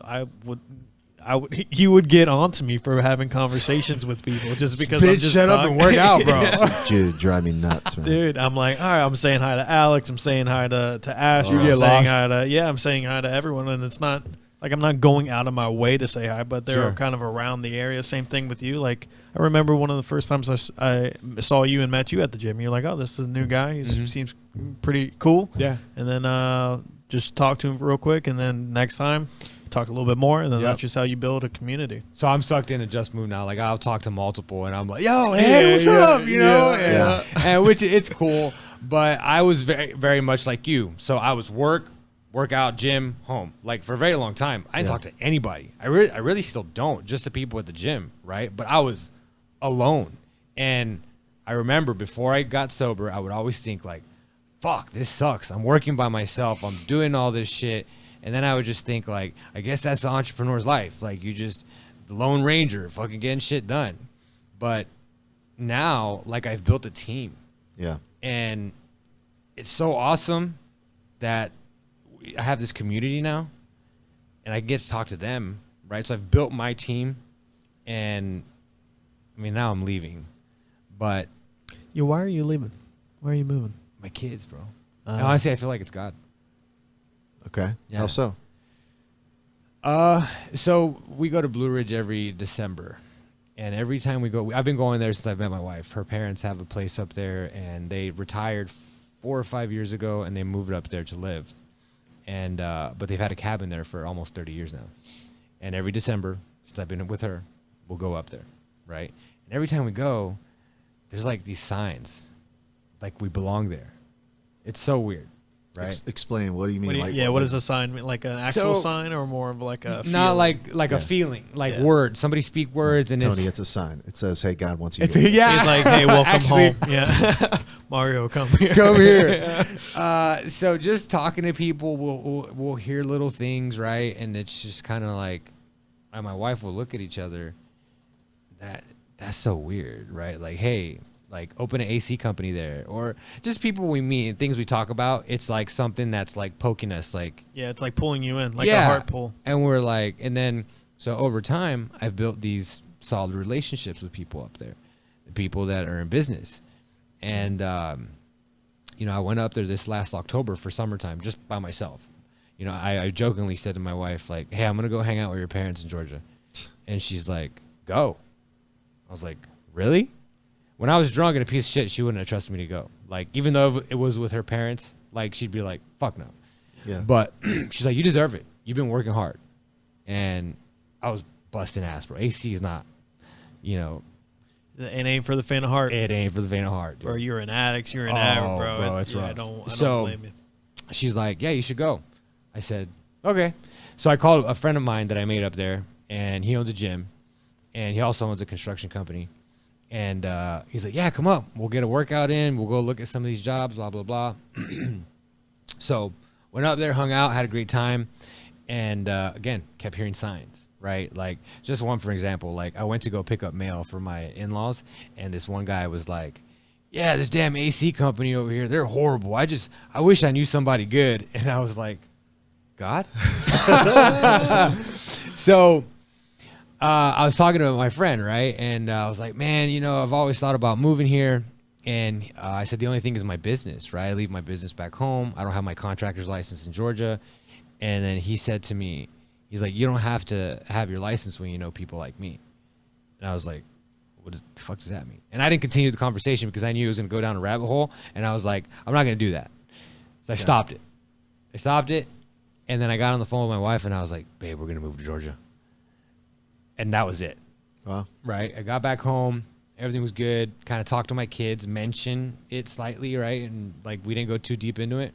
you would get onto me for having conversations with people just because I'm Bitch, just shut up and work out, bro. Dude, drive me nuts, man. Dude, I'm like, all right, I'm saying hi to Alex. I'm saying hi to Asher. You I'm get saying lost. hi to I'm saying hi to everyone, and it's not like I'm not going out of my way to say hi, but they're Sure. kind of around the area. Same thing with you. Like I remember one of the first times I saw you and met you at the gym. You're like, oh, this is a new guy. He seems pretty cool. Yeah. And then just talk to him real quick, and then next time talk a little bit more, and then Yep. that's just how you build a community. So I'm sucked into Just Move now. Like I'll talk to multiple, and I'm like, "Yo, hey, what's up?" You know, Yeah. and which it's cool. But I was very, very much like you. So I was workout, gym, home. Like for a very long time, I didn't talk to anybody. I really still don't. Just the people at the gym, right? But I was alone, and I remember before I got sober, I would always think like, "Fuck, this sucks. I'm working by myself. I'm doing all this shit." And then I would just think, like, I guess that's the entrepreneur's life. Like, you just, the Lone Ranger, fucking getting shit done. But now, like, I've built a team. Yeah. And it's so awesome that I have this community now. And I get to talk to them, right? So I've built my team. And, I mean, now I'm leaving. But Yeah, why are you leaving? Why are you moving? my kids, bro. And honestly, I feel like it's God. Okay. Yeah. How so? So we go to Blue Ridge every December, and every time we go, I've been going there since I've met my wife. Her parents have a place up there, and they retired 4 or 5 years ago, and they moved up there to live. And but they've had a cabin there for almost 30 years now. And every December, since I've been with her, we'll go up there, right? And every time we go, there's like these signs, like we belong there. It's so weird. Right. Explain. What do you mean? What does a sign mean? Like an actual So- sign, or more of like a Not feeling? like Yeah. a feeling, like Yeah. words. Somebody speak words, and Tony, it's a sign. It says, "Hey, God wants you." it's here." yeah. He's like, hey, welcome Actually- home. Yeah, Mario, come here. Come here. So just talking to people, we'll hear little things, right? And it's just kind of like, and my wife will look at each other. That's so weird, right? Like, hey, like open an AC company there, or just people we meet and things we talk about. It's like something that's like poking us, like Yeah, it's like pulling you in, like a heart pull. And we're like, and then so over time, I've built these solid relationships with people up there, the people that are in business. And, you know, I went up there this last October for summertime just by myself. You know, I jokingly said to my wife, like, hey, I'm going to go hang out with your parents in Georgia. And she's like, go. I was like, really? When I was drunk and a piece of shit, she wouldn't have trusted me to go. Like, even though it was with her parents, like, she'd be like, fuck no. Yeah. But she's like, you deserve it. You've been working hard. And I was busting ass, bro. AC is not, you know, It ain't for the faint of heart. it ain't for the faint of heart, dude. Or you're an addict, you're an Oh, addict, bro. bro, it's I rough. don't So- blame you. She's like, yeah, you should go. I said, okay. So I called a friend of mine that I made up there, and he owns a gym, and he also owns a construction company. And he's like, yeah, come up. We'll get a workout in. We'll go look at some of these jobs, blah, blah, blah. So went up there, hung out, had a great time. And again, kept hearing signs, right? Like just one, for example, like I went to go pick up mail for my in-laws. And this one guy was like, yeah, this damn AC company over here, they're horrible. I wish I knew somebody good. And I was like, God? So I was talking to my friend, right? And I was like, man, you know, I've always thought about moving here. And I said, the only thing is my business, right? I leave my business back home. I don't have my contractor's license in Georgia. And then he said to me, he's like, you don't have to have your license when you know people like me. And I was like, what the fuck does that mean? And I didn't continue the conversation because I knew it was going to go down a rabbit hole. And I was like, I'm not going to do that. So I stopped it. And then I got on the phone with my wife and I was like, babe, we're going to move to Georgia. And that was it. Wow. Right. I got back home. Everything was good. Kind of talked to my kids, mentioned it slightly, right? And like we didn't go too deep into it.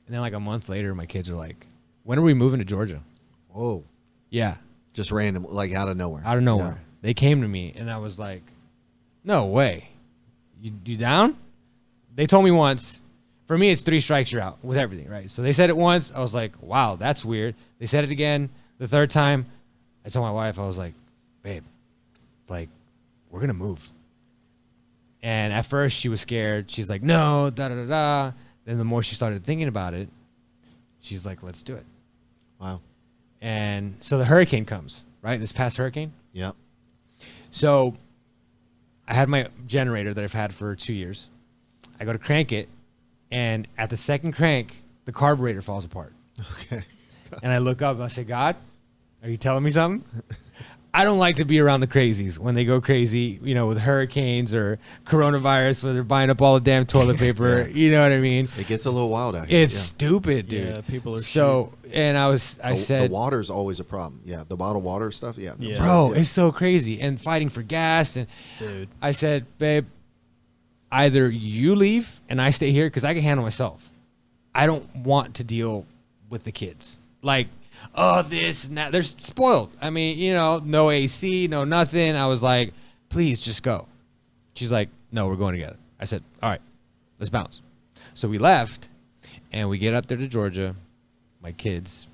And then like a month later, my kids are like, when are we moving to Georgia? Whoa. Yeah. Just random, like out of nowhere. Out of nowhere. Yeah. They came to me and I was like, no way. You down? They told me once. For me, it's 3 strikes, you're out with everything, right? So they said it once. I was like, wow, that's weird. They said it again. The third time, I told my wife, I was like, babe, like, we're going to move. And at first, she was scared. She's like, no, da-da-da-da. Then the more she started thinking about it, she's like, let's do it. Wow. And so the hurricane comes, right? This past hurricane. Yep. So I had my generator that I've had for 2 years. I go to crank it. And at the second crank, the carburetor falls apart. Okay. And I look up and I say, God, are you telling me something? I don't like to be around the crazies when they go crazy, you know, with hurricanes or coronavirus where they're buying up all the damn toilet paper. Yeah. You know what I mean? It gets a little wild out here. It's stupid, dude. Yeah, people are so. And I said, the water's always a problem. Yeah, the bottled water stuff. Yeah, bro, it's so crazy. And fighting for gas. And dude, I said, babe, either you leave and I stay here because I can handle myself. I don't want to deal with the kids. Like, oh, this and that. They're spoiled. I mean, you know, no AC, no nothing. I was like, please just go. She's like, no, we're going together. I said, all right, let's bounce. So we left and we get up there to Georgia. My kids,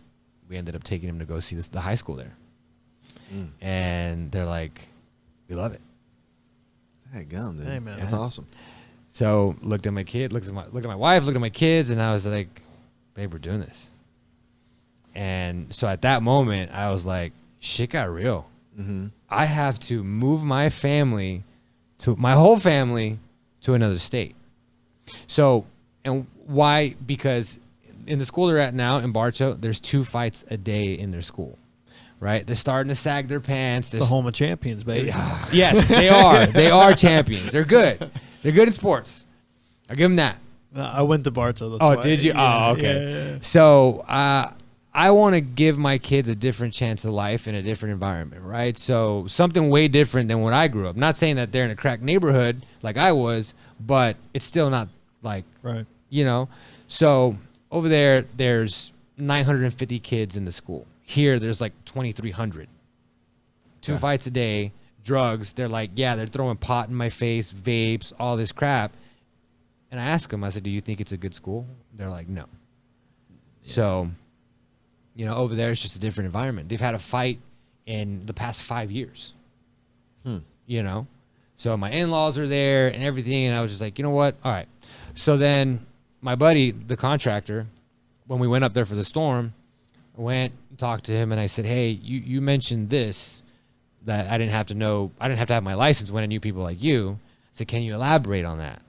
we ended up taking them to go see the high school there. And they're like, we love it. Hey, gum, dude. Hey, man. That's awesome. So looked at my kid, looked at my wife, looked at my kids, and I was like, babe, we're doing this. And so at that moment, I was like, shit got real. Mm-hmm. I have to move my whole family to another state. So, and why? Because in the school they're at now in Bartow, there's 2 fights a day in their school. Right? They're starting to sag their pants. It's the home of champions, baby. Yes, they are. They are champions. They're good. They're good in sports. I'll give them that. I went to Bartow. That's why. Did you? Yeah, oh, okay. Yeah. So I want to give my kids a different chance of life in a different environment, right? So something way different than when I grew up. Not saying that they're in a crack neighborhood like I was, but it's still not like, right. You know? So over there, there's 950 kids in the school. Here, there's like 2,300. 2 fights a day, drugs. They're like, yeah, they're throwing pot in my face, vapes, all this crap. And I asked them, I said, do you think it's a good school? They're like, no. Yeah. So, you know, over there, it's just a different environment. They've had a fight in the past 5 years. You know? So my in-laws are there and everything. And I was just like, you know what? All right. So then my buddy, the contractor, when we went up there for the storm, went and talked to him and I said, hey, you mentioned this, that I didn't have to know, I didn't have to have my license when I knew people like you. I said, can you elaborate on that?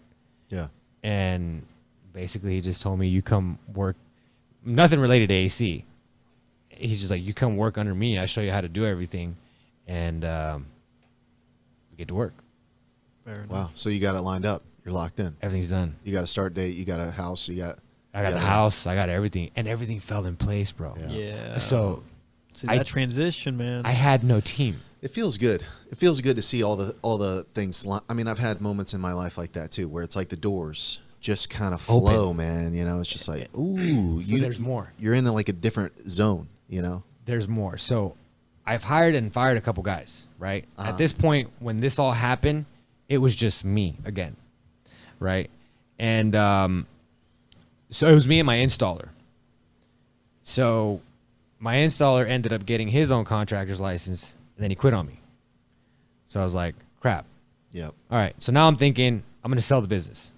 Yeah. And basically he just told me, you come work, nothing related to AC. He's just like, you come work under me. I show you how to do everything. And we get to work. Wow. So you got it lined up. You're locked in. Everything's done. You got a start date. You got a house. I got the house. I got everything. And everything fell in place, bro. Yeah. So see that transition, man. I had no team. It feels good. It feels good to see all the things. I mean, I've had moments in my life like that too, where it's like the doors just kind of flow, man. You know, it's just like, ooh, so there's more. You're in like a different zone, you know? There's more. So I've hired and fired a couple guys, right? At this point, when this all happened, it was just me again, right? And so it was me and my installer. So my installer ended up getting his own contractor's license, and then he quit on me. So I was like, crap. Yep. All right. So now I'm thinking, I'm going to sell the business.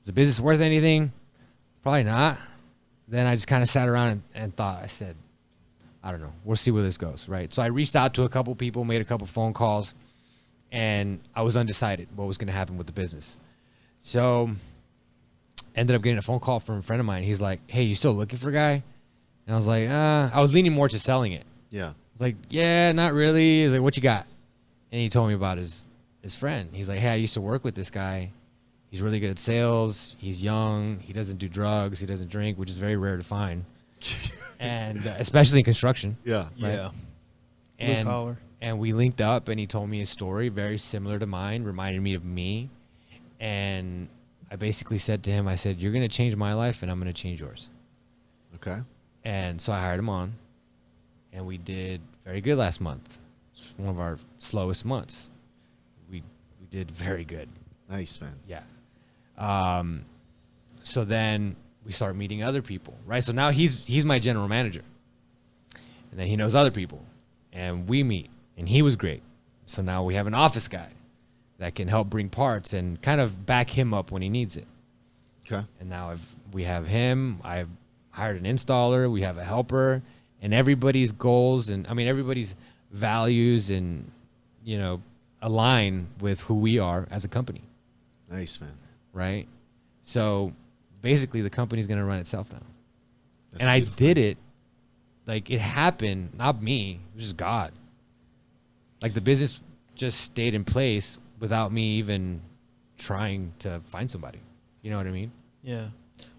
Is the business worth anything? Probably not. Then I just kind of sat around and thought, I said, I don't know. We'll see where this goes, right? So I reached out to a couple people, made a couple phone calls, and I was undecided what was going to happen with the business. So ended up getting a phone call from a friend of mine. He's like, hey, you still looking for a guy? And I was like, I was leaning more to selling it. Yeah. I was like, yeah, not really. He's like, what you got? And he told me about his friend. He's like, hey, I used to work with this guy. He's really good at sales. He's young. He doesn't do drugs. He doesn't drink, which is very rare to find. And especially in construction. Yeah. Right? Yeah. And, Blue collar. and we linked up, and he told me a story very similar to mine, reminded me of me. And I basically said to him, I said, you're going to change my life, and I'm going to change yours. Okay. And so I hired him on, and we did very good last month. It's one of our slowest months. We did very good. Nice, man. Yeah. So then we start meeting other people, right? So now he's my general manager, and then he knows other people, and we meet, and he was great. So now we have an office guy that can help bring parts and kind of back him up when he needs it. Okay. And now we have him. I've hired an installer. We have a helper, and everybody's goals and everybody's values and align with who we are as a company. Nice, man. Right? So basically the company's going to run itself now. That's and I beautiful. did it. Like, it happened, not me, it was just God. Like, the business just stayed in place without me even trying to find somebody. You know what I mean? Yeah.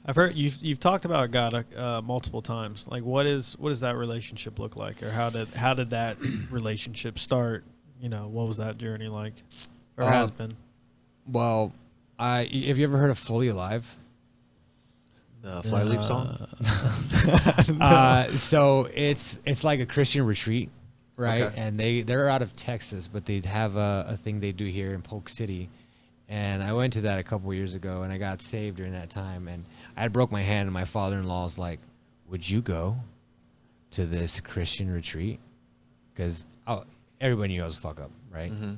I've heard you've talked about God multiple times. Like, what does that relationship look like, or how did that relationship start? What was that journey like, or has been? Well, have you ever heard of Fully Alive? The Flyleaf song? So it's like a Christian retreat, right? Okay. And they're out of Texas, but they have a thing they do here in Polk City. And I went to that a couple years ago, and I got saved during that time. And I broke my hand, and my father-in-law was like, would you go to this Christian retreat? Because everybody knows fuck up, right? Mm-hmm.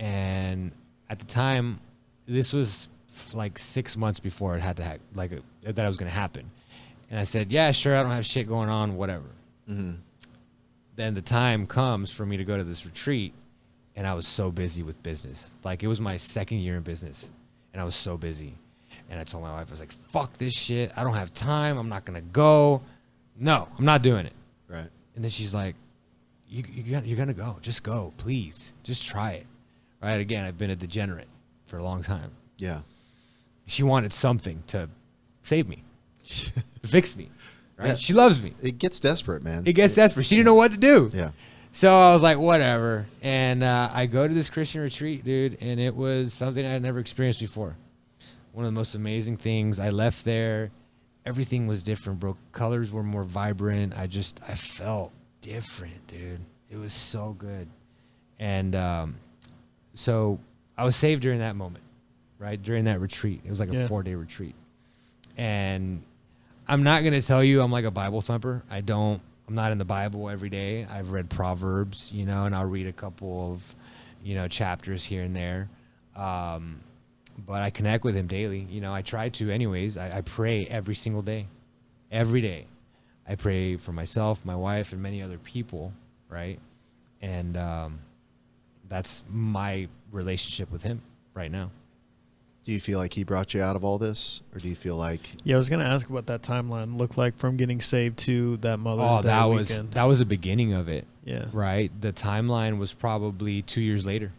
And at the time, this was like 6 months before it had to that it was going to happen. And I said, yeah, sure, I don't have shit going on, whatever. Mm-hmm. Then the time comes for me to go to this retreat, and I was so busy with business. Like, it was my second year in business, and I was so busy. And I told my wife, I was like, fuck this shit. I don't have time. I'm not going to go. No, I'm not doing it. Right. And then she's like, you're going to go. Just go, please. Just try it. Right? Again, I've been a degenerate for a long time. Yeah. She wanted something to save me, to fix me. Right? Yeah. She loves me. It gets desperate, man. It gets desperate. She didn't know what to do. Yeah. So I was like, whatever. And I go to this Christian retreat, dude, and it was something I had never experienced before. One of the most amazing things. I left there. Everything was different, bro. Colors were more vibrant. I felt different, dude. It was so good. And so I was saved during that moment, right? During that retreat. It was like a 4-day retreat. And I'm not going to tell you I'm like a Bible thumper. I'm not in the Bible every day. I've read Proverbs, and I'll read a couple of, chapters here and there. But I connect with him daily. I try to anyways. I pray every single day. Every day. I pray for myself, my wife, and many other people, right? And that's my relationship with him right now. Do you feel like he brought you out of all this, or do you feel like? Yeah, I was going to ask what that timeline looked like from getting saved to that Mother's Day weekend. That was the beginning of it. Yeah. Right? The timeline was probably 2 years later.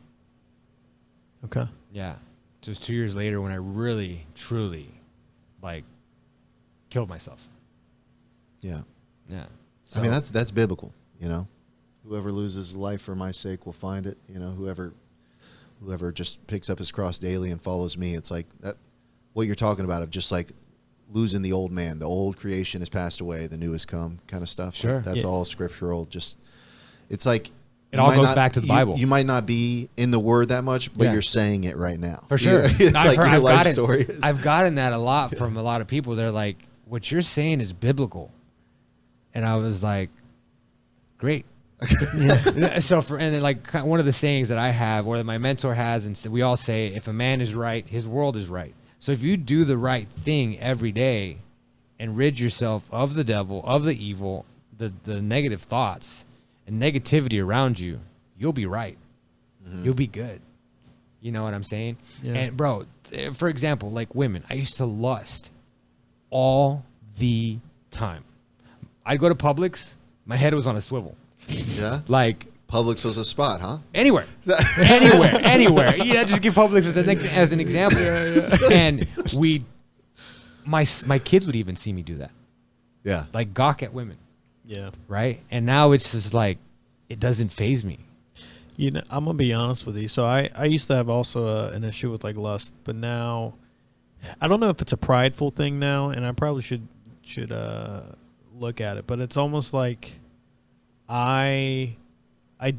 Okay. Yeah. It was 2 years later when I really, truly, killed myself. Yeah. Yeah. I mean, that's biblical, Whoever loses life for my sake will find it. Whoever just picks up his cross daily and follows me, it's like that. What you're talking about of just like losing the old man, the old creation has passed away, the new has come, kind of stuff. Sure, that's all scriptural. Just it's like it all goes back to the Bible. You might not be in the Word that much, but you're saying it right now for sure. It's like your life story. I've gotten that a lot from a lot of people. They're like, "What you're saying is biblical," and I was like, "Great." So one of the sayings that I have, or that my mentor has, and we all say, if a man is right, his world is right. So if you do the right thing every day and rid yourself of the devil, of the evil, the negative thoughts and negativity around you, you'll be right. Mm-hmm. You'll be good. You know what I'm saying? Yeah. And bro, for example, like women, I used to lust all the time. I'd go to Publix, my head was on a swivel. Yeah. Like Publix was a spot, huh? anywhere. Yeah, just give Publix as an example. And my kids would even see me do that. Yeah. Like gawk at women. Yeah. Right? And now it's just like, it doesn't faze me. You know, I'm gonna be honest with you. So I used to have also an issue with like lust, but now I don't know if it's a prideful thing now, and I probably should look at it. But it's almost like I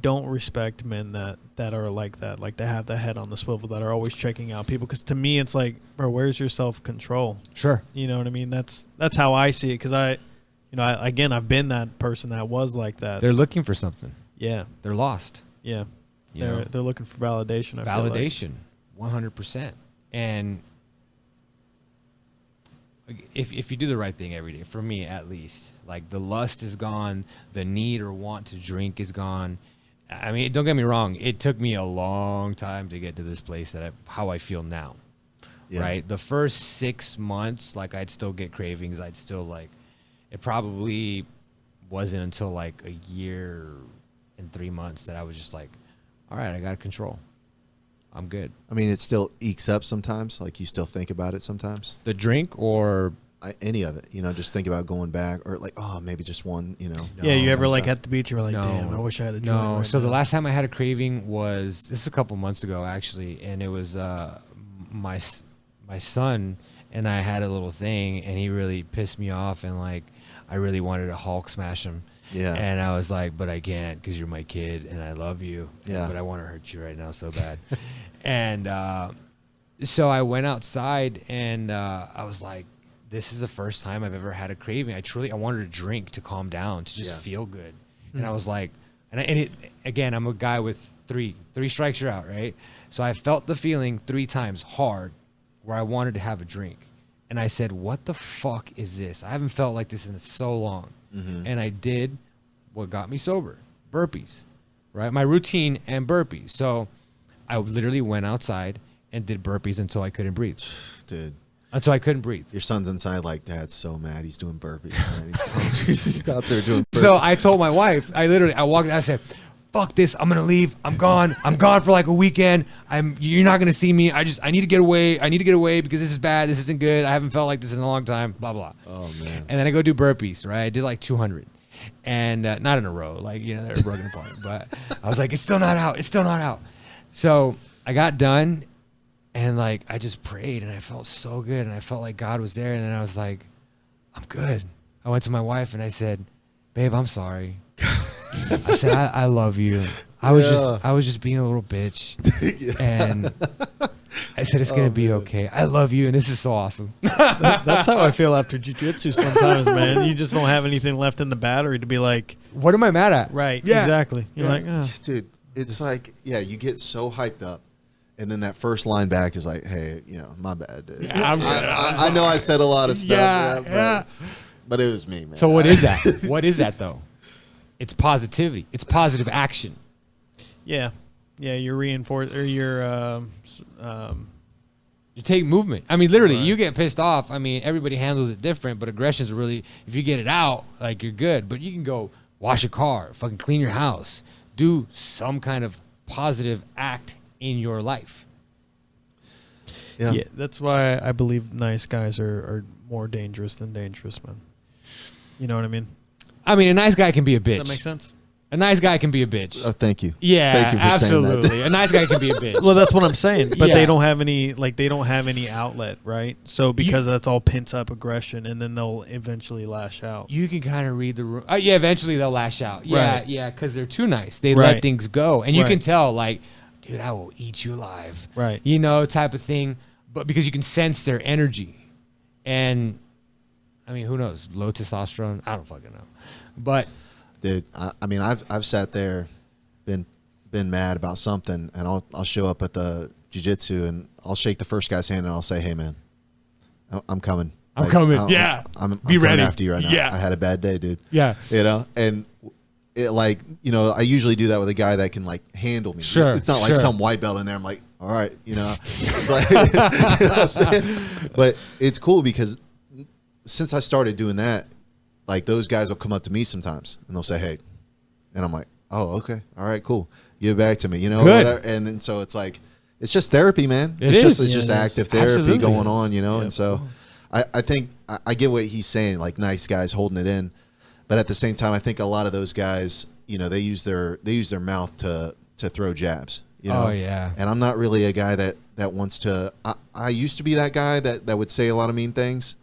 don't respect men that are like that, like they have the head on the swivel, that are always checking out people. Because to me, it's like, bro, where's your self control? Sure. You know what I mean? That's how I see it. Because I've been that person that was like that. They're looking for something. Yeah. They're lost. Yeah. You know? They're looking for validation. I feel like. Validation, 100%. And if you do the right thing every day, for me at least, like the lust is gone, the need or want to drink is gone. I mean, don't get me wrong, it took me a long time to get to this place how I feel now. Yeah. Right? The first 6 months, like I'd still get cravings. I'd still like, it probably wasn't until like a year and 3 months that I was just like, all right, I got control. I'm good. I mean, it still ekes up sometimes. Like you still think about it sometimes. The drink or any of it, just think about going back or like, oh, maybe just one, Yeah, you ever like at the beach, you were like, damn, I wish I had a joint. No, right so now. the last time I had a craving was, this is a couple months ago actually, and it was my son and I had a little thing, and he really pissed me off, and like I really wanted to Hulk smash him. Yeah. And I was like, but I can't because you're my kid and I love you. Yeah. But I want to hurt you right now so bad. And so I went outside and I was like, this is the first time I've ever had a craving. I wanted a drink to calm down, to just feel good. And I was like, again, I'm a guy with three strikes, you're out, right? So I felt the feeling 3 times hard where I wanted to have a drink. And I said, what the fuck is this? I haven't felt like this in so long. Mm-hmm. And I did what got me sober, burpees, right? My routine and burpees. So I literally went outside and did burpees until I couldn't breathe. Dude. Until I couldn't breathe. Your son's inside like, Dad's so mad. He's doing burpees. Man. He's out there doing burpees. So I told my wife, I walked out, I said, fuck this, I'm gonna leave. I'm gone for like a weekend. You're not gonna see me. I need to get away. I need to get away because this is bad. This isn't good. I haven't felt like this in a long time. Blah blah. Oh man. And then I go do burpees. Right. I did like 200, and not in a row. Like they were broken apart. But I was like, it's still not out. It's still not out. So I got done, and like I just prayed, and I felt so good, and I felt like God was there. And then I was like, I'm good. I went to my wife and I said, babe, I'm sorry. I said, I love you. I was just being a little bitch. And I said, it's going to be okay. I love you. And this is so awesome. That's how I feel after jiu-jitsu sometimes, man. You just don't have anything left in the battery to be like, what am I mad at? Right. Yeah. Exactly. You're like, oh. Dude, it's like, you get so hyped up. And then that first line back is like, hey, my bad, dude. Yeah, I know I said a lot of stuff. But it was me, man. So what is that? What is that, though? It's positivity. It's positive action. Yeah. Yeah, you're reinforced, or you're you take movement. I mean, literally, you get pissed off. I mean, everybody handles it different, but aggression's really, if you get it out, like, you're good. But you can go wash a car, fucking clean your house, do some kind of positive act in your life. Yeah, that's why I believe nice guys are more dangerous than dangerous men. You know what I mean? I mean, a nice guy can be a bitch. Does that make sense? A nice guy can be a bitch. Oh, thank you. Yeah, thank you for absolutely. saying that. A nice guy can be a bitch. Well, that's what I'm saying. But Yeah. they don't have any outlet, right? So because that's all pent up aggression, and then they'll eventually lash out. You can kind of read the room. Yeah, eventually they'll lash out. Yeah, Right. yeah, because they're too nice. They Right. let things go, and you Right. can tell, like, dude, I will eat you alive. Right. Type of thing. But because you can sense their energy, and I mean, who knows? Low testosterone. I don't fucking know. But Dude, I mean, I've sat there, been mad about something, and I'll show up at the jiu-jitsu and I'll shake the first guy's hand and I'll say, "Hey, man, I'm coming. I'm coming. Yeah, I'm be coming ready after you right now. Yeah, I had a bad day, dude. Yeah, and like, you know, I usually do that with a guy that can like handle me. Sure, it's not like sure. some white belt in there. I'm like, all right, you know, it's like, you know what I'm saying? But it's cool because since I started doing that, like those guys will come up to me sometimes and they'll say, hey, and I'm like, oh, okay, all right, cool, give it back to me, you know. Good. Whatever. And then so it's like, it's just therapy, man. It It's is. just Yeah, it is. active therapy Absolutely. going on, you know. Yeah. And so I think I get what he's saying, like nice guys holding it in, but at the same time, I think a lot of those guys, you know, they use their mouth to throw jabs. You know? Oh, yeah. And I'm not really a guy that wants to. I used to be that guy that would say a lot of mean things,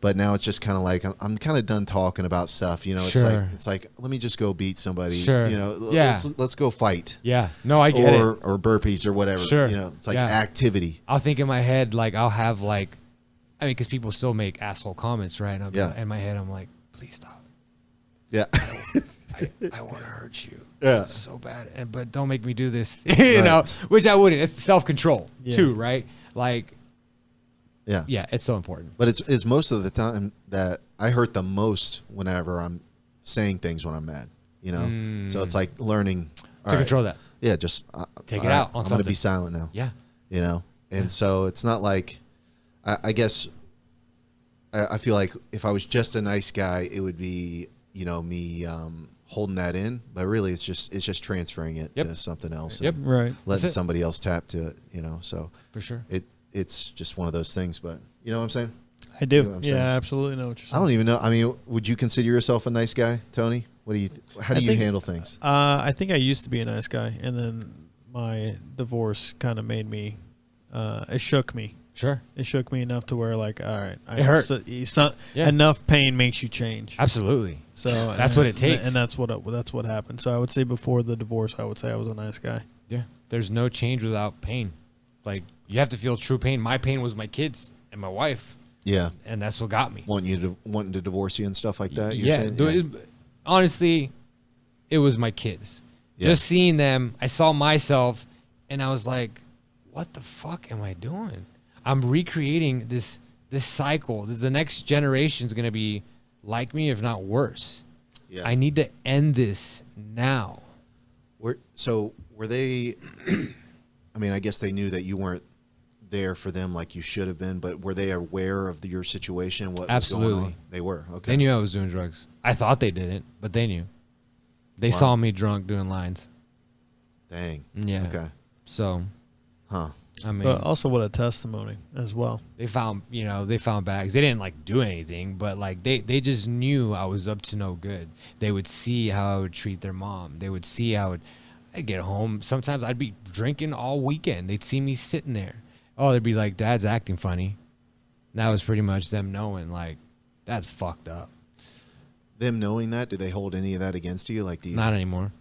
but now it's just kind of like I'm kind of done talking about stuff. You know, Sure. it's like let me just go beat somebody. Sure. You know, Yeah. let's go fight. Yeah. No, I get it. Or burpees or whatever. Sure. You know, it's like Yeah. activity. I'll think in my head, like, I'll have, like, I mean, because people still make asshole comments, right? And I'll be Yeah. like, in my head, I'm like, please stop. Yeah. I want to hurt you. Yeah. So bad. But don't make me do this. You know, which I wouldn't. It's self-control, Yeah. too, right? Like, Yeah. yeah, it's so important. But it's most of the time that I hurt the most whenever I'm saying things when I'm mad. You know, so it's like learning To control that. Yeah, just Take it all out on I'm going to be something. silent now. Yeah. You know, and so it's not like I guess I feel like if I was just a nice guy, it would be, you know, me holding that in, but really it's just transferring it Yep. to something else. Yep. And Right. letting That's it. somebody else tap to it. You know, so For sure. it's just one of those things. But you know what I'm saying? I do. You know what I'm Yeah, saying? absolutely know what you're I saying. don't even know. I mean, would you consider yourself a nice guy, Tony? What do you? How do I you think- handle things? I think I used to be a nice guy, and then my divorce kind of made me. It shook me. Sure. It shook me enough to where, like, all right, It hurt. Yeah. Enough pain makes you change. Absolutely. So That's what it takes. and that's what happened. So I would say before the divorce, I would say I was a nice guy. Yeah. There's no change without pain. Like, you have to feel true pain. My pain was my kids and my wife, Yeah, and that's what got me. wanting to divorce you and stuff like that. You're Yeah. saying? Honestly, it was my kids. Yeah. Just seeing them, I saw myself, and I was like, what the fuck am I doing? I'm recreating this cycle. The next generation's going to be like me, if not worse. Yeah. I need to end this now. Were they? I mean, I guess they knew that you weren't there for them like you should have been, but were they aware of your situation? What was going Absolutely. on? They were. Okay. They knew I was doing drugs. I thought they didn't, but they knew. They Wow. saw me drunk doing lines. Dang. Yeah. Okay. So, Huh. I mean, But also what a testimony as well. they found bags. They didn't like do anything, but like they just knew I was up to no good. They would see how I would treat their mom. They would see how I'd get home. Sometimes I'd be drinking all weekend. They'd see me sitting there. Oh, they'd be like, Dad's acting funny. And that was pretty much them knowing, like, that's fucked up. Them knowing that, do they hold any of that against you? Like, do you Not anymore.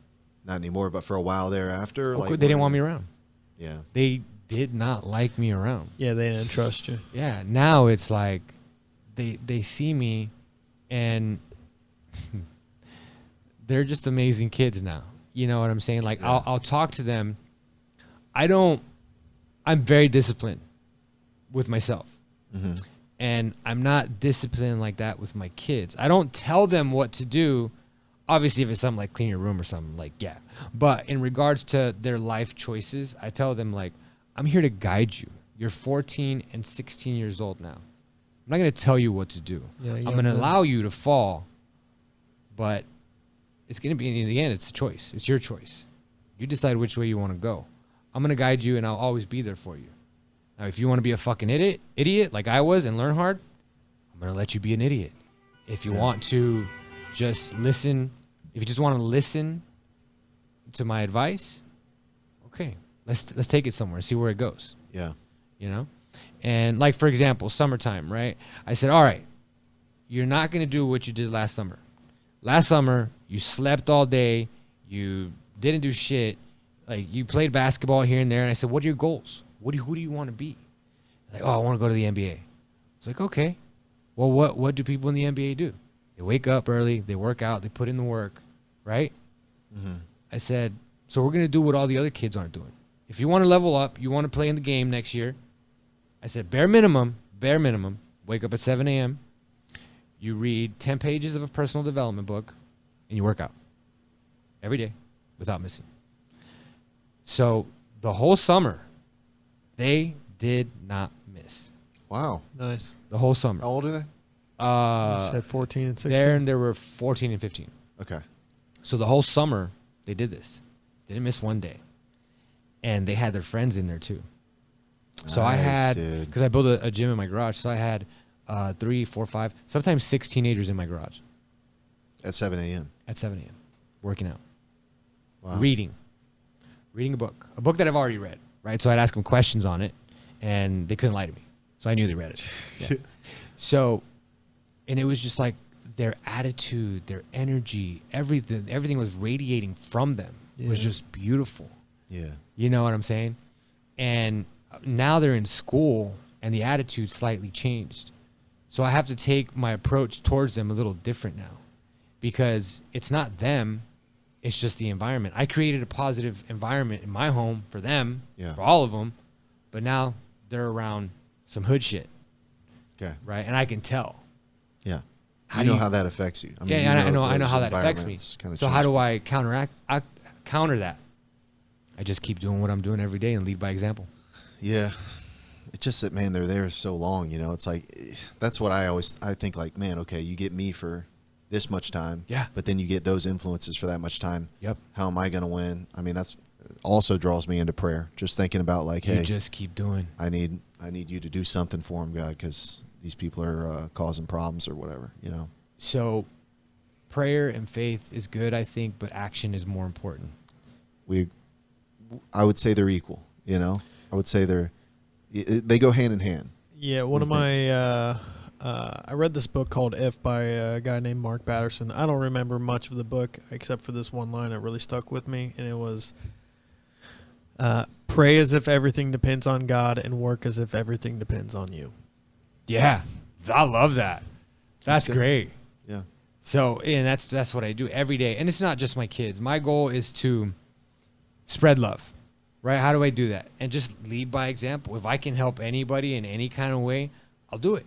not anymore, but for a while thereafter, like They didn't want me around. Yeah. They did not like me around. Yeah, they didn't trust you. Yeah, now it's like they see me and they're just amazing kids now. You know what I'm saying? Like Yeah. I'll talk to them. I'm very disciplined with myself. Mm-hmm. And I'm not disciplined like that with my kids. I don't tell them what to do. Obviously, if it's something like clean your room or something, like, yeah. But in regards to their life choices, I tell them, like, I'm here to guide you. You're 14 and 16 years old now. I'm not going to tell you what to do. Yeah, I'm going to allow you to fall, but it's going to be, in the end, it's a choice. It's your choice. You decide which way you want to go. I'm going to guide you, and I'll always be there for you. Now, if you want to be a fucking idiot like I was and learn hard, I'm going to let you be an idiot. If you want to just listen, if you just want to listen to my advice, okay, let's take it somewhere, see where it goes, Yeah. you know? And like, for example, summertime, right? I said, all right, you're not going to do what you did last summer. Last summer, you slept all day. You didn't do shit. Like, you played basketball here and there. And I said, what are your goals? Who do you want to be? Like, oh, I want to go to the NBA. It's like, okay. Well, what do people in the NBA do? They wake up early. They work out. They put in the work, right? Mm-hmm. I said, so we're going to do what all the other kids aren't doing. If you want to level up, you want to play in the game next year, I said, bare minimum, wake up at 7 a.m., you read 10 pages of a personal development book, and you work out. every day without missing. So the whole summer, they did not miss. Wow. Nice. The whole summer. How old are they? You said 14 and 16. There were 14 and 15. Okay. So the whole summer, they did this. Didn't miss one day. And they had their friends in there too. So I Nice, had, dude. because I built a gym in my garage, so I had 3, 4, 5, sometimes 6 teenagers in my garage At 7 a.m. at 7 a.m. working out, Wow. reading a book that I've already read, right? So I'd ask them questions on it, and they couldn't lie to me. So I knew they read it. Yeah. So, and it was just like their attitude, their energy, everything was radiating from them. It was Yeah. just beautiful. Yeah. You know what I'm saying? And now they're in school and the attitude slightly changed. So I have to take my approach towards them a little different now, because it's not them, it's just the environment. I created a positive environment in my home for them, Yeah. for all of them, but now they're around some hood shit, Okay. right? And I can tell. Yeah. How You do know you- how that affects you. Yeah, I know how that affects me. Kind of So how do I counter that? I just keep doing what I'm doing every day and lead by example. Yeah. It's just that, man, they're there so long, you know. It's like, that's what I think, like, man, okay, you get me for this much time. Yeah. But then you get those influences for that much time. Yep. How am I going to win? I mean, that's also draws me into prayer. Just thinking about, like, hey, You just keep doing. I need you to do something for them, God, because these people are causing problems or whatever, you know. So prayer and faith is good, I think, but action is more important. I would say they're equal, you know. I would say they go hand in hand. Yeah, one of my I read this book called If by a guy named Mark Batterson. I don't remember much of the book except for this one line that really stuck with me, and it was pray as if everything depends on God and work as if everything depends on you. Yeah, I love that. That's good. great. Yeah. So, and that's what I do every day. And it's not just my kids. My goal is to spread love, right? How do I do that? And just lead by example. If I can help anybody in any kind of way, I'll do it,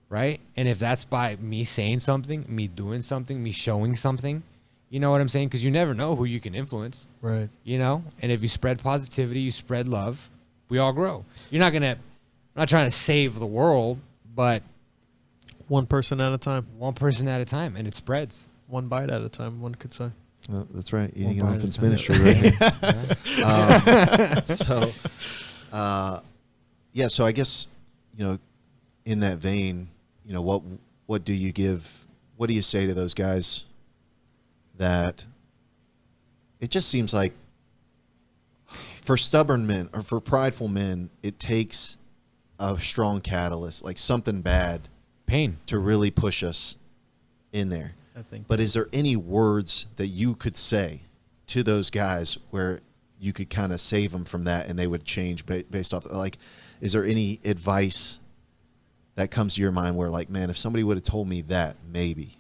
right? And if that's by me saying something, me doing something, me showing something, you know what I'm saying? Because you never know who you can influence, Right. you know? And if you spread positivity, you spread love, we all grow. I'm not trying to save the world, but One person at a time. one person at a time, and it spreads. One bite at a time, one could say. Well, that's right. Eating One bite elephants at a time. ministry right here. Yeah, so I guess, you know, in that vein, you know, what do you say to those guys that it just seems like for stubborn men or for prideful men, it takes a strong catalyst, like something bad Pain. to really push us in there. I think. But is there any words that you could say to those guys where you could kind of save them from that and they would change based off, like, is there any advice that comes to your mind where, like, man, if somebody would have told me that, maybe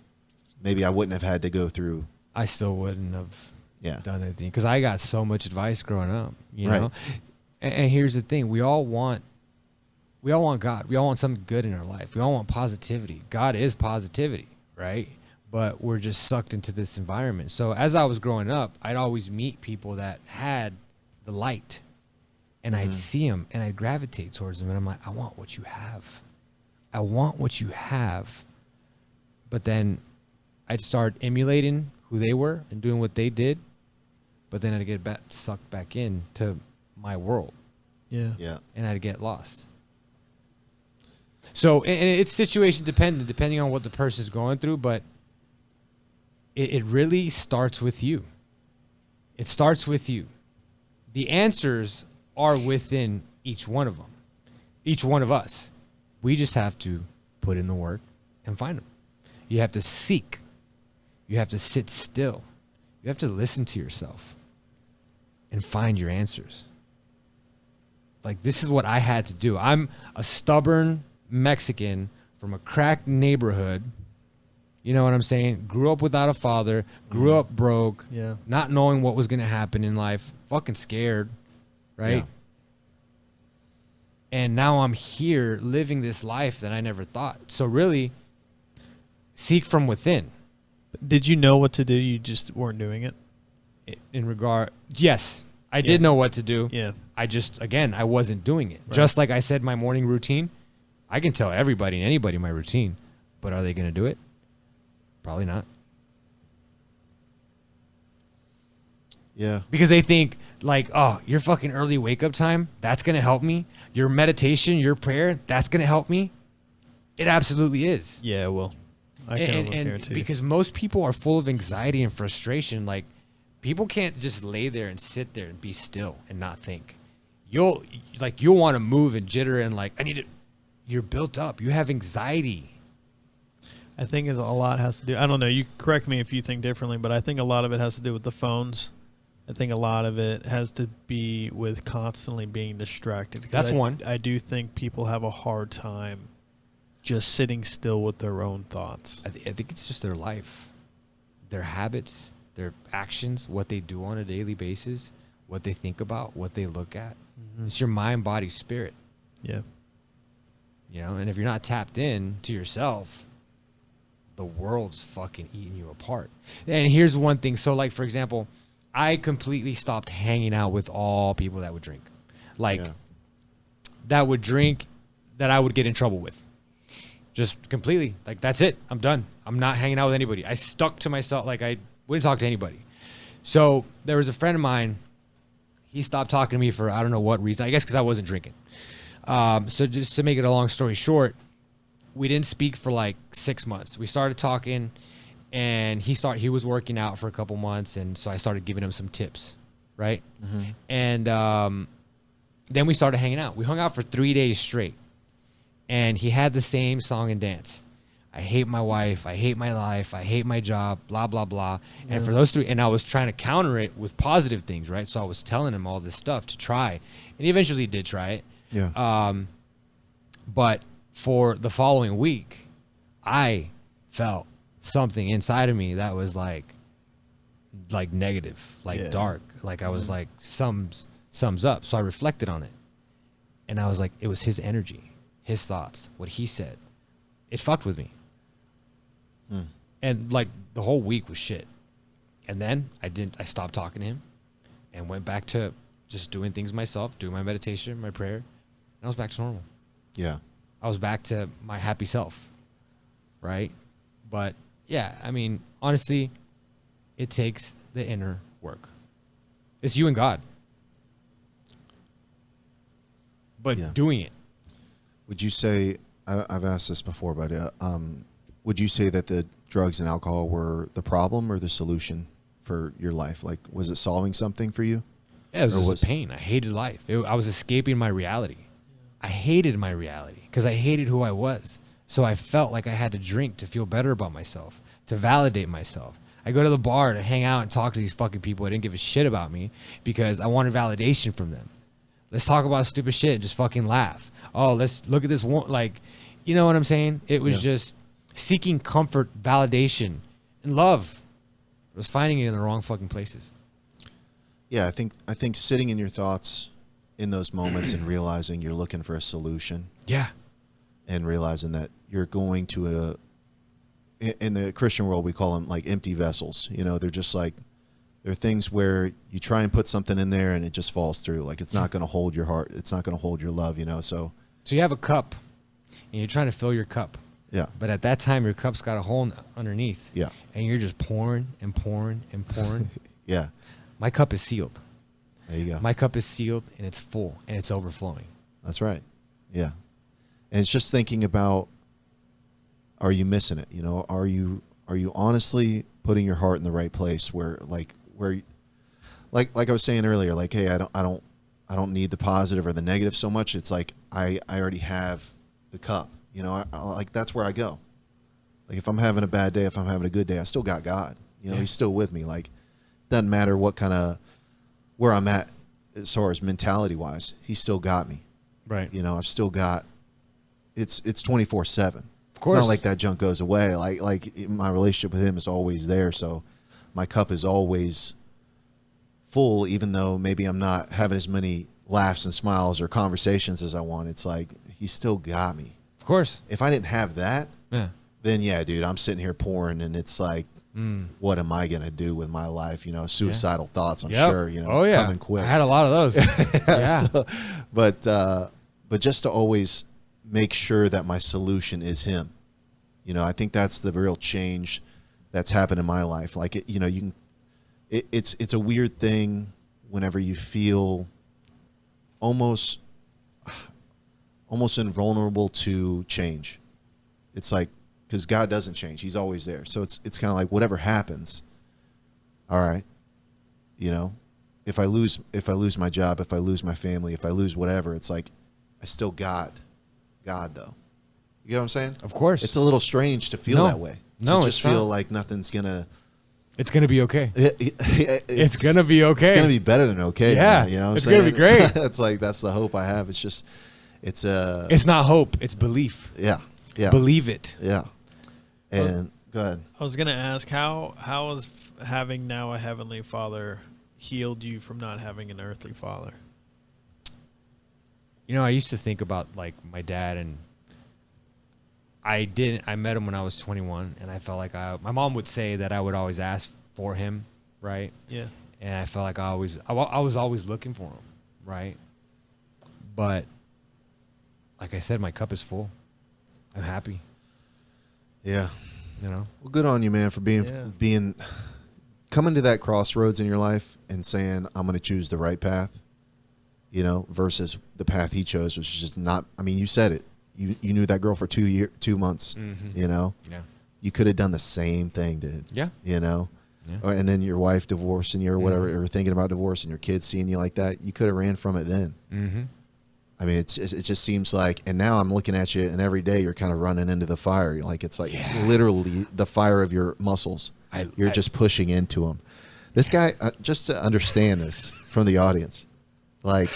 I wouldn't have had to go through. I still wouldn't have Yeah. done anything because I got so much advice growing up, you Right. know? And here's the thing. We all want God. We all want something good in our life. We all want positivity. God is positivity, right? But we're just sucked into this environment. So as I was growing up, I'd always meet people that had the light, and I'd see them, and I'd gravitate towards them, and I'm like, I want what you have. I want what you have. But then I'd start emulating who they were and doing what they did, but then I'd get sucked back into my world, Yeah. Yeah. and I'd get lost. So and it's situation dependent, depending on what the person's going through, but it really starts with you. It starts with you. The answers are within each one of them, each one of us. We just have to put in the work and find them. You have to seek. You have to sit still. You have to listen to yourself and find your answers. Like, this is what I had to do. I'm a stubborn Mexican from a cracked neighborhood. You know what I'm saying? Grew up without a father, grew up broke, Yeah. not knowing what was going to happen in life, fucking scared, right? Yeah. And now I'm here living this life that I never thought. So really, seek from within. Did you know what to do? You just weren't doing it? in regard. Yes, I did know what to do. Yeah. I just, again, I wasn't doing it. Right. Just like I said, my morning routine, I can tell everybody and anybody my routine, but are they going to do it? Probably not. Yeah. Because they think like, oh, your fucking early wake up time, that's going to help me. Your meditation, your prayer, that's going to help me. It absolutely is. Yeah, well, I can almost and guarantee. because most people are full of anxiety and frustration. Like, people can't just lay there and sit there and be still and not think. You'll want to move and jitter and like, I need to. You're built up. You have anxiety. I think a lot has to do. I don't know. You correct me if you think differently, but I think a lot of it has to do with the phones. I think a lot of it has to be with constantly being distracted. That's one. I do think people have a hard time just sitting still with their own thoughts. I think it's just their life, their habits, their actions, what they do on a daily basis, what they think about, what they look at. Mm-hmm. It's your mind, body, spirit. Yeah. You know, and if you're not tapped in to yourself, the world's fucking eating you apart. And here's one thing. So, like, for example, I completely stopped hanging out with all people that would drink. Like, that would drink that I would get in trouble with. Just completely. Like, that's it. I'm done. I'm not hanging out with anybody. I stuck to myself. Like, I wouldn't talk to anybody. So, there was a friend of mine. He stopped talking to me for I don't know what reason. I guess because I wasn't drinking. So just to make it a long story short, we didn't speak for like 6 months. We started talking, and he was working out for a couple months, and so I started giving him some tips, right? Mm-hmm. And then we started hanging out. We hung out for 3 days straight, and he had the same song and dance. I hate my wife. I hate my life. I hate my job, blah, blah, blah. Yeah. And for those three, and I was trying to counter it with positive things, right? So I was telling him all this stuff to try, and he eventually did try it. Yeah. But for the following week, I felt something inside of me that was like negative, like dark. Like I was like, sums up. So I reflected on it, and I was like, it was his energy, his thoughts, what he said. It fucked with me. And like the whole week was shit. And then I stopped talking to him and went back to just doing things myself, doing my meditation, my prayer. And I was back to normal. Yeah. I was back to my happy self. Right? But yeah, I mean, honestly, it takes the inner work. It's you and God. But doing it. Would you say, I've asked this before, but would you say that the drugs and alcohol were the problem or the solution for your life? Like, was it solving something for you? Yeah, it was just pain. I hated life. I was escaping my reality. I hated my reality because I hated who I was. So I felt like I had to drink to feel better about myself, to validate myself. I go to the bar to hang out and talk to these fucking people that didn't give a shit about me because I wanted validation from them. Let's talk about stupid shit and just fucking laugh. Oh, let's look at this one. Like, you know what I'm saying? It was just seeking comfort, validation, and love. I was finding it in the wrong fucking places. Yeah, I think sitting in your thoughts in those moments and realizing you're looking for a solution. Yeah. And realizing that you're going to in the Christian world, we call them like empty vessels. You know, they're just like, they're things where you try and put something in there and it just falls through. Like, it's not going to hold your heart. It's not going to hold your love, you know? So you have a cup and you're trying to fill your cup. Yeah. But at that time, your cup's got a hole underneath. Yeah. And you're just pouring and pouring and pouring. Yeah. My cup is sealed. There you go. My cup is sealed and it's full and it's overflowing. That's right. Yeah. And it's just thinking about, are you missing it? You know, are you honestly putting your heart in the right place where I was saying earlier, like, hey, I don't need the positive or the negative so much. It's like I already have the cup. You know, I like, that's where I go. Like, if I'm having a bad day, if I'm having a good day, I still got God. You know, He's still with me. Like, doesn't matter what kind of, where I'm at as far as mentality wise, He's still got me. Right. You know, I've still got, it's 24/7. Of course. It's not like that junk goes away. Like my relationship with Him is always there. So my cup is always full, even though maybe I'm not having as many laughs and smiles or conversations as I want. It's like, He's still got me. Of course. If I didn't have that, yeah, then yeah, dude, I'm sitting here pouring and it's like, what am I gonna do with my life? You know, suicidal thoughts. I'm Yep. sure. You know, Oh yeah, coming quick. I had a lot of those. Yeah. So, but just to always make sure that my solution is him. You know, I think that's the real change that's happened in my life. Like, you know, you can. It's a weird thing whenever you feel almost invulnerable to change. It's like, because God doesn't change; He's always there. So it's kind of like whatever happens. All right, you know, if I lose my job, if I lose my family, if I lose whatever, it's like I still got God though. You know what I'm saying? Of course. It's a little strange to feel that way. No, to just it's feel not. like nothing's gonna. It's gonna be okay. It's gonna be okay. It's gonna be better than okay. Yeah, man, you know what I'm it's saying? gonna be great. It's like that's the hope I have. It's just, it's not hope. It's belief. yeah. Believe it. Yeah. And go ahead. I was gonna ask how has having now a heavenly Father healed you from not having an earthly father? You know, I used to think about like my dad, and I met him when I was 21, and I felt like my mom would say that I would always ask for him, right? Yeah. And I felt like I was always looking for him, right? But like I said, my cup is full. I'm happy, Yeah. you know. Well, good on you, man, for being coming to that crossroads in your life and saying I'm going to choose the right path, you know, versus the path he chose, which is just not. I mean, you said it. You knew that girl for 2 months. You know. Yeah. You could have done the same thing, dude. Yeah. You know. Yeah. And then your wife divorcing you or whatever, or thinking about divorce, and your kids seeing you like that. You could have ran from it then. Mm-hmm. I mean, it just seems like, and now I'm looking at you, and every day you're kind of running into the fire. Like it's like literally the fire of your muscles. You're just pushing into them. This guy, just to understand this from the audience, like,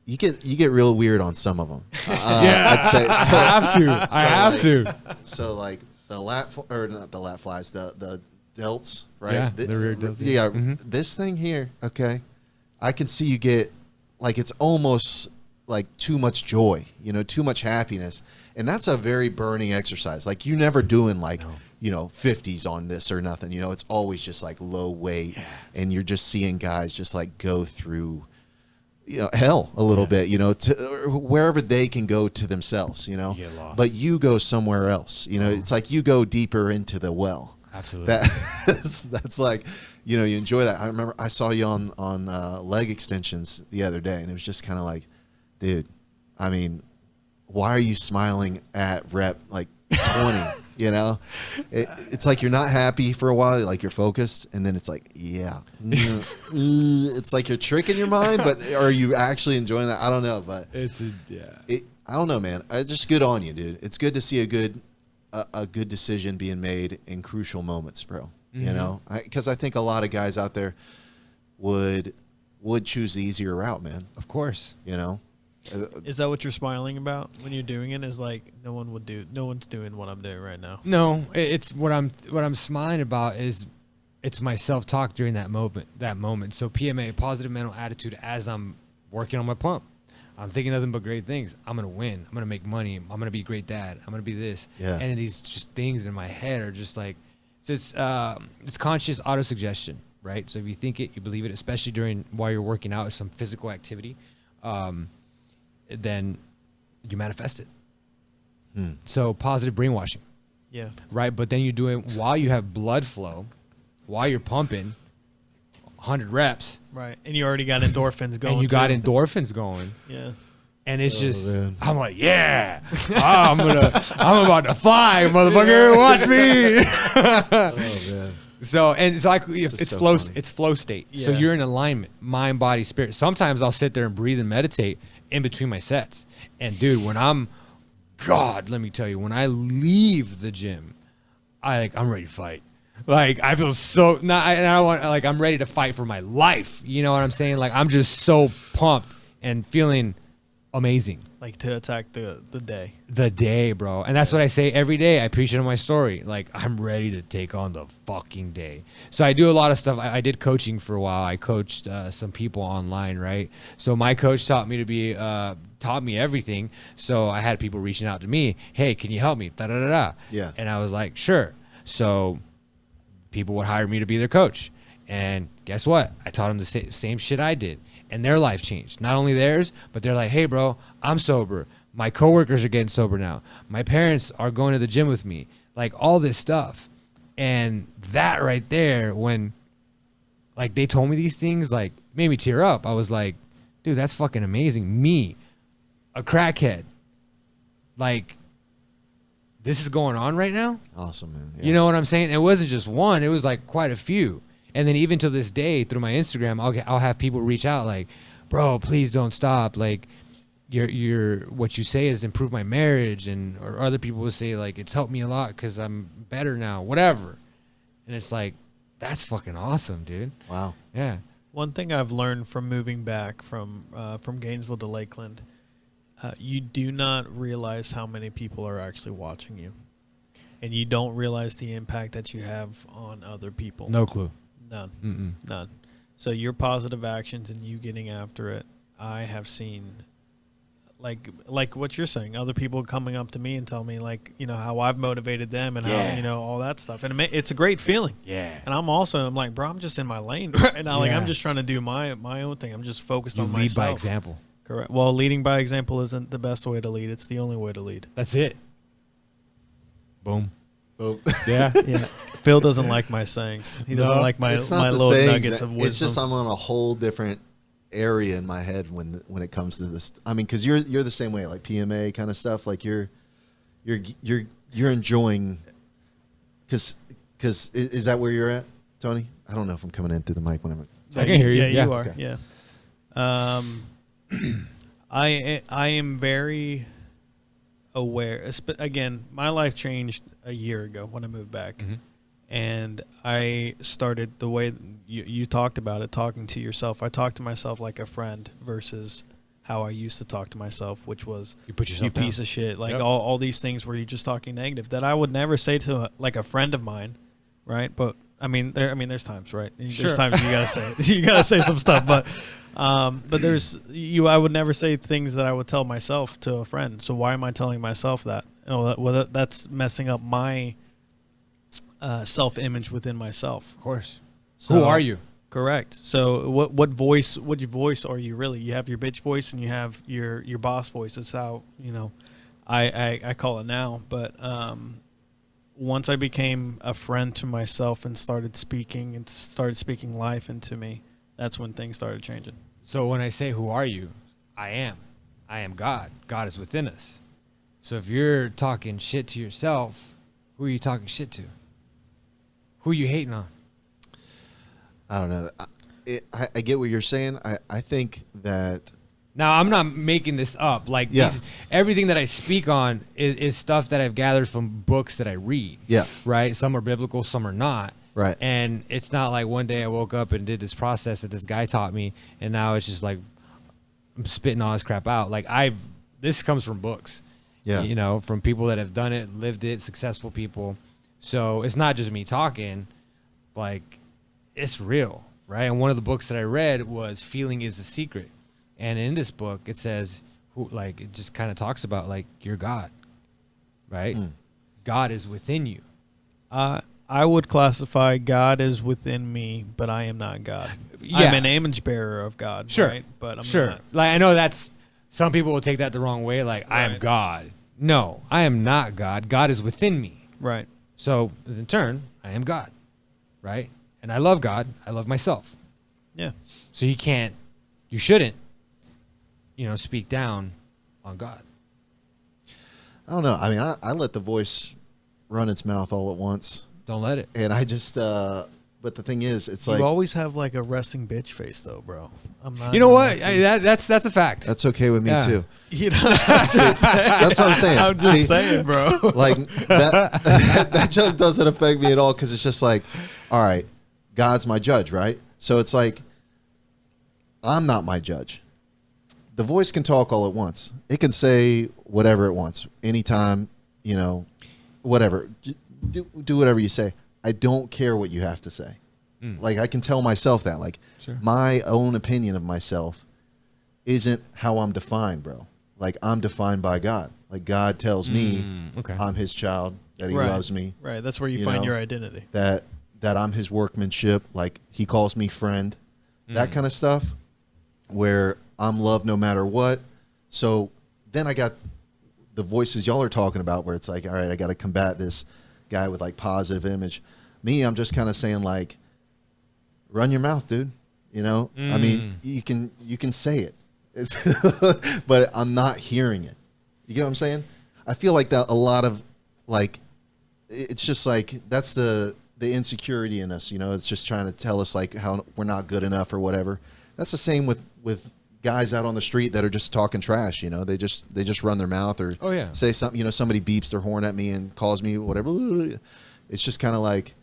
you get real weird on some of them. I'd say. So, I have to. So like not the lat flies, the delts, right? Yeah, the rear delts. Yeah, this thing here, okay. I can see you get like it's almost like too much joy, you know, too much happiness, and that's a very burning exercise. Like you're never doing like. You know, 50s on this or nothing. You know, it's always just like low weight, and you're just seeing guys just like go through, you know, hell a little bit. You know, to wherever they can go to themselves. You know, You get lost. but you go somewhere else. You know, it's like you go deeper into the well. Absolutely. That's like, you know, you enjoy that. I remember I saw you on leg extensions the other day, and it was just kind of like, dude, I mean, why are you smiling at rep like 20? You know, it's like you're not happy for a while, like you're focused, and then it's like, it's like you're tricking your mind, but are you actually enjoying that? I don't know, but I don't know, man. Just good on you, dude. It's good to see a good decision being made in crucial moments, bro. You know, because I think a lot of guys out there would choose the easier route, man. Of course. You know. Is that what you're smiling about when you're doing it? Is like no one's doing what I'm doing right now. No, it's what I'm smiling about is it's my self-talk during that moment. So PMA, positive mental attitude, as I'm working on my pump. I'm thinking nothing but great things. I'm gonna win. I'm gonna make money. I'm gonna be a great dad. I'm gonna be this. Yeah. And these just things in my head are just like it's conscious autosuggestion, right? So if you think it, you believe it, especially while you're working out or some physical activity. Then you manifest it. So positive brainwashing. Yeah. Right? But then you do it while you have blood flow, while you're pumping 100 reps. Right. And you already got endorphins going. And you got endorphins going. Yeah. And it's just, man. I'm like, yeah, I'm about to fly, motherfucker. Watch me. Oh man. So it's so flow. funny. It's flow state. So Yeah. you're in alignment, mind, body, spirit. Sometimes I'll sit there and breathe and meditate in between my sets. And dude, when let me tell you, when I leave the gym, I'm ready to fight. Like I feel so I'm ready to fight for my life. You know what I'm saying? Like I'm just so pumped and feeling amazing. Like to attack the day. The day, bro. And that's what I say every day. I preach it in my story. Like, I'm ready to take on the fucking day. So I do a lot of stuff. I did coaching for a while. I coached some people online, right? So my coach taught me everything. So I had people reaching out to me. Hey, can you help me? Da-da-da-da. Yeah. And I was like, sure. So people would hire me to be their coach. And guess what? I taught them the same shit I did. And their life changed. Not only theirs, but they're like, hey, bro, I'm sober. My coworkers are getting sober now. My parents are going to the gym with me. Like, all this stuff. And that right there, when, like, they told me these things, like, made me tear up. I was like, dude, that's fucking amazing. Me, a crackhead. Like, this is going on right now? Awesome, man. Yeah. You know what I'm saying? It wasn't just one. It was, like, quite a few. And then even to this day, through my Instagram, I'll have people reach out like, bro, please don't stop. Like, your what you say has improved my marriage. And or other people will say, like, it's helped me a lot because I'm better now, whatever. And it's like, that's fucking awesome, dude. Wow. Yeah. One thing I've learned from moving back from Gainesville to Lakeland, you do not realize how many people are actually watching you. And you don't realize the impact that you have on other people. No clue. None. Mm-mm. None. So your positive actions and you getting after it, I have seen, like what you're saying, other people coming up to me and tell me, like, you know, how I've motivated them and how, you know, all that stuff. And it's a great feeling. Yeah. And I'm like, bro, I'm just in my lane right now. Like, I'm just trying to do my own thing. I'm just focused on myself. Lead by example. Correct. Well, leading by example isn't the best way to lead. It's the only way to lead. That's it. Boom. Oh. Yeah. Yeah. Phil doesn't like my sayings. He doesn't like my little nuggets of wisdom. It's just I'm on a whole different area in my head when it comes to this. I mean, because you're the same way, like PMA kind of stuff. Like you're enjoying. Because is that where you're at, Tony? I don't know if I'm coming in through the mic whenever. I can hear you. Yeah, you are. Okay. Yeah. I am very aware. Again, my life changed a year ago when I moved back. Mm-hmm. And I started the way you talked about it, talking to yourself. I talked to myself like a friend versus how I used to talk to myself, which was, You put yourself you down. piece of shit. Like, Yep. all these things where you're just talking negative that I would never say to like a friend of mine, right? But I mean, there's times, right? Sure. There's times you gotta say you gotta say some stuff, but I would never say things that I would tell myself to a friend. So why am I telling myself that? That's messing up my self-image within myself. Of course. So, Who are you? Correct. So what voice are you really? You have your bitch voice and you have your boss voice. That's how, you know, I call it now. But once I became a friend to myself and started speaking life into me, that's when things started changing. So when I say, who are you? I am God. God is within us. So if you're talking shit to yourself, who are you talking shit to? Who are you hating on? I don't know. I get what you're saying. I think that. Now, I'm not making this up. Like, Yeah. everything that I speak on is stuff that I've gathered from books that I read. Yeah. Right? Some are biblical, some are not. Right. And it's not like one day I woke up and did this process that this guy taught me, and now it's just like I'm spitting all this crap out. Like, this comes from books. Yeah. You know, from people that have done it, lived it, successful people. So it's not just me talking. Like, it's real, right? And one of the books that I read was Feeling is a Secret. And in this book, it says, it just kind of talks about, like, you're God, right? God is within you. I would classify God as within me, but I am not God. Yeah. I'm an image bearer of God, Sure. right? But I'm Sure. not. Like, I know that's, some people will take that the wrong way. Like, I am Right. God. No, I am not God. God is within me. Right. So, in turn, I am God, right? And I love God. I love myself. Yeah. So you shouldn't, speak down on God. I don't know. I mean, I let the voice run its mouth all at once, Don't let it. and I just. But the thing is, it's like You always have like a resting bitch face, though, bro. I'm not. You know what? That's a fact. that's okay with me Yeah. too. You know, I'm just saying. That's what I'm saying. I'm just See, saying, bro. Like that joke doesn't affect me at all because it's just like, all right, God's my judge, right? So it's like, I'm not my judge. The voice can talk all at once. It can say whatever it wants, anytime, whatever. Do whatever you say. I don't care what you have to say. Like, I can tell myself that. Like, Sure. my own opinion of myself isn't how I'm defined, bro. Like, I'm defined by God. Like, God tells me Okay. I'm his child. that he Right. loves me, Right. That's where you You find know? your identity. that I'm his workmanship, like he calls me friend, that kind of stuff, where I'm loved no matter what. So then I got the voices y'all are talking about where it's like, all right, I got to combat this guy with like positive image. Me, I'm just kind of saying like, run your mouth, dude. You know, I mean, you can say it, it's but I'm not hearing it. You get what I'm saying? I feel like that a lot of like, it's just like that's the insecurity in us. You know, it's just trying to tell us like how we're not good enough or whatever. That's the same with guys out on the street that are just talking trash. You know, they just run their mouth or say something. You know, somebody beeps their horn at me and calls me whatever. It's just kind of like,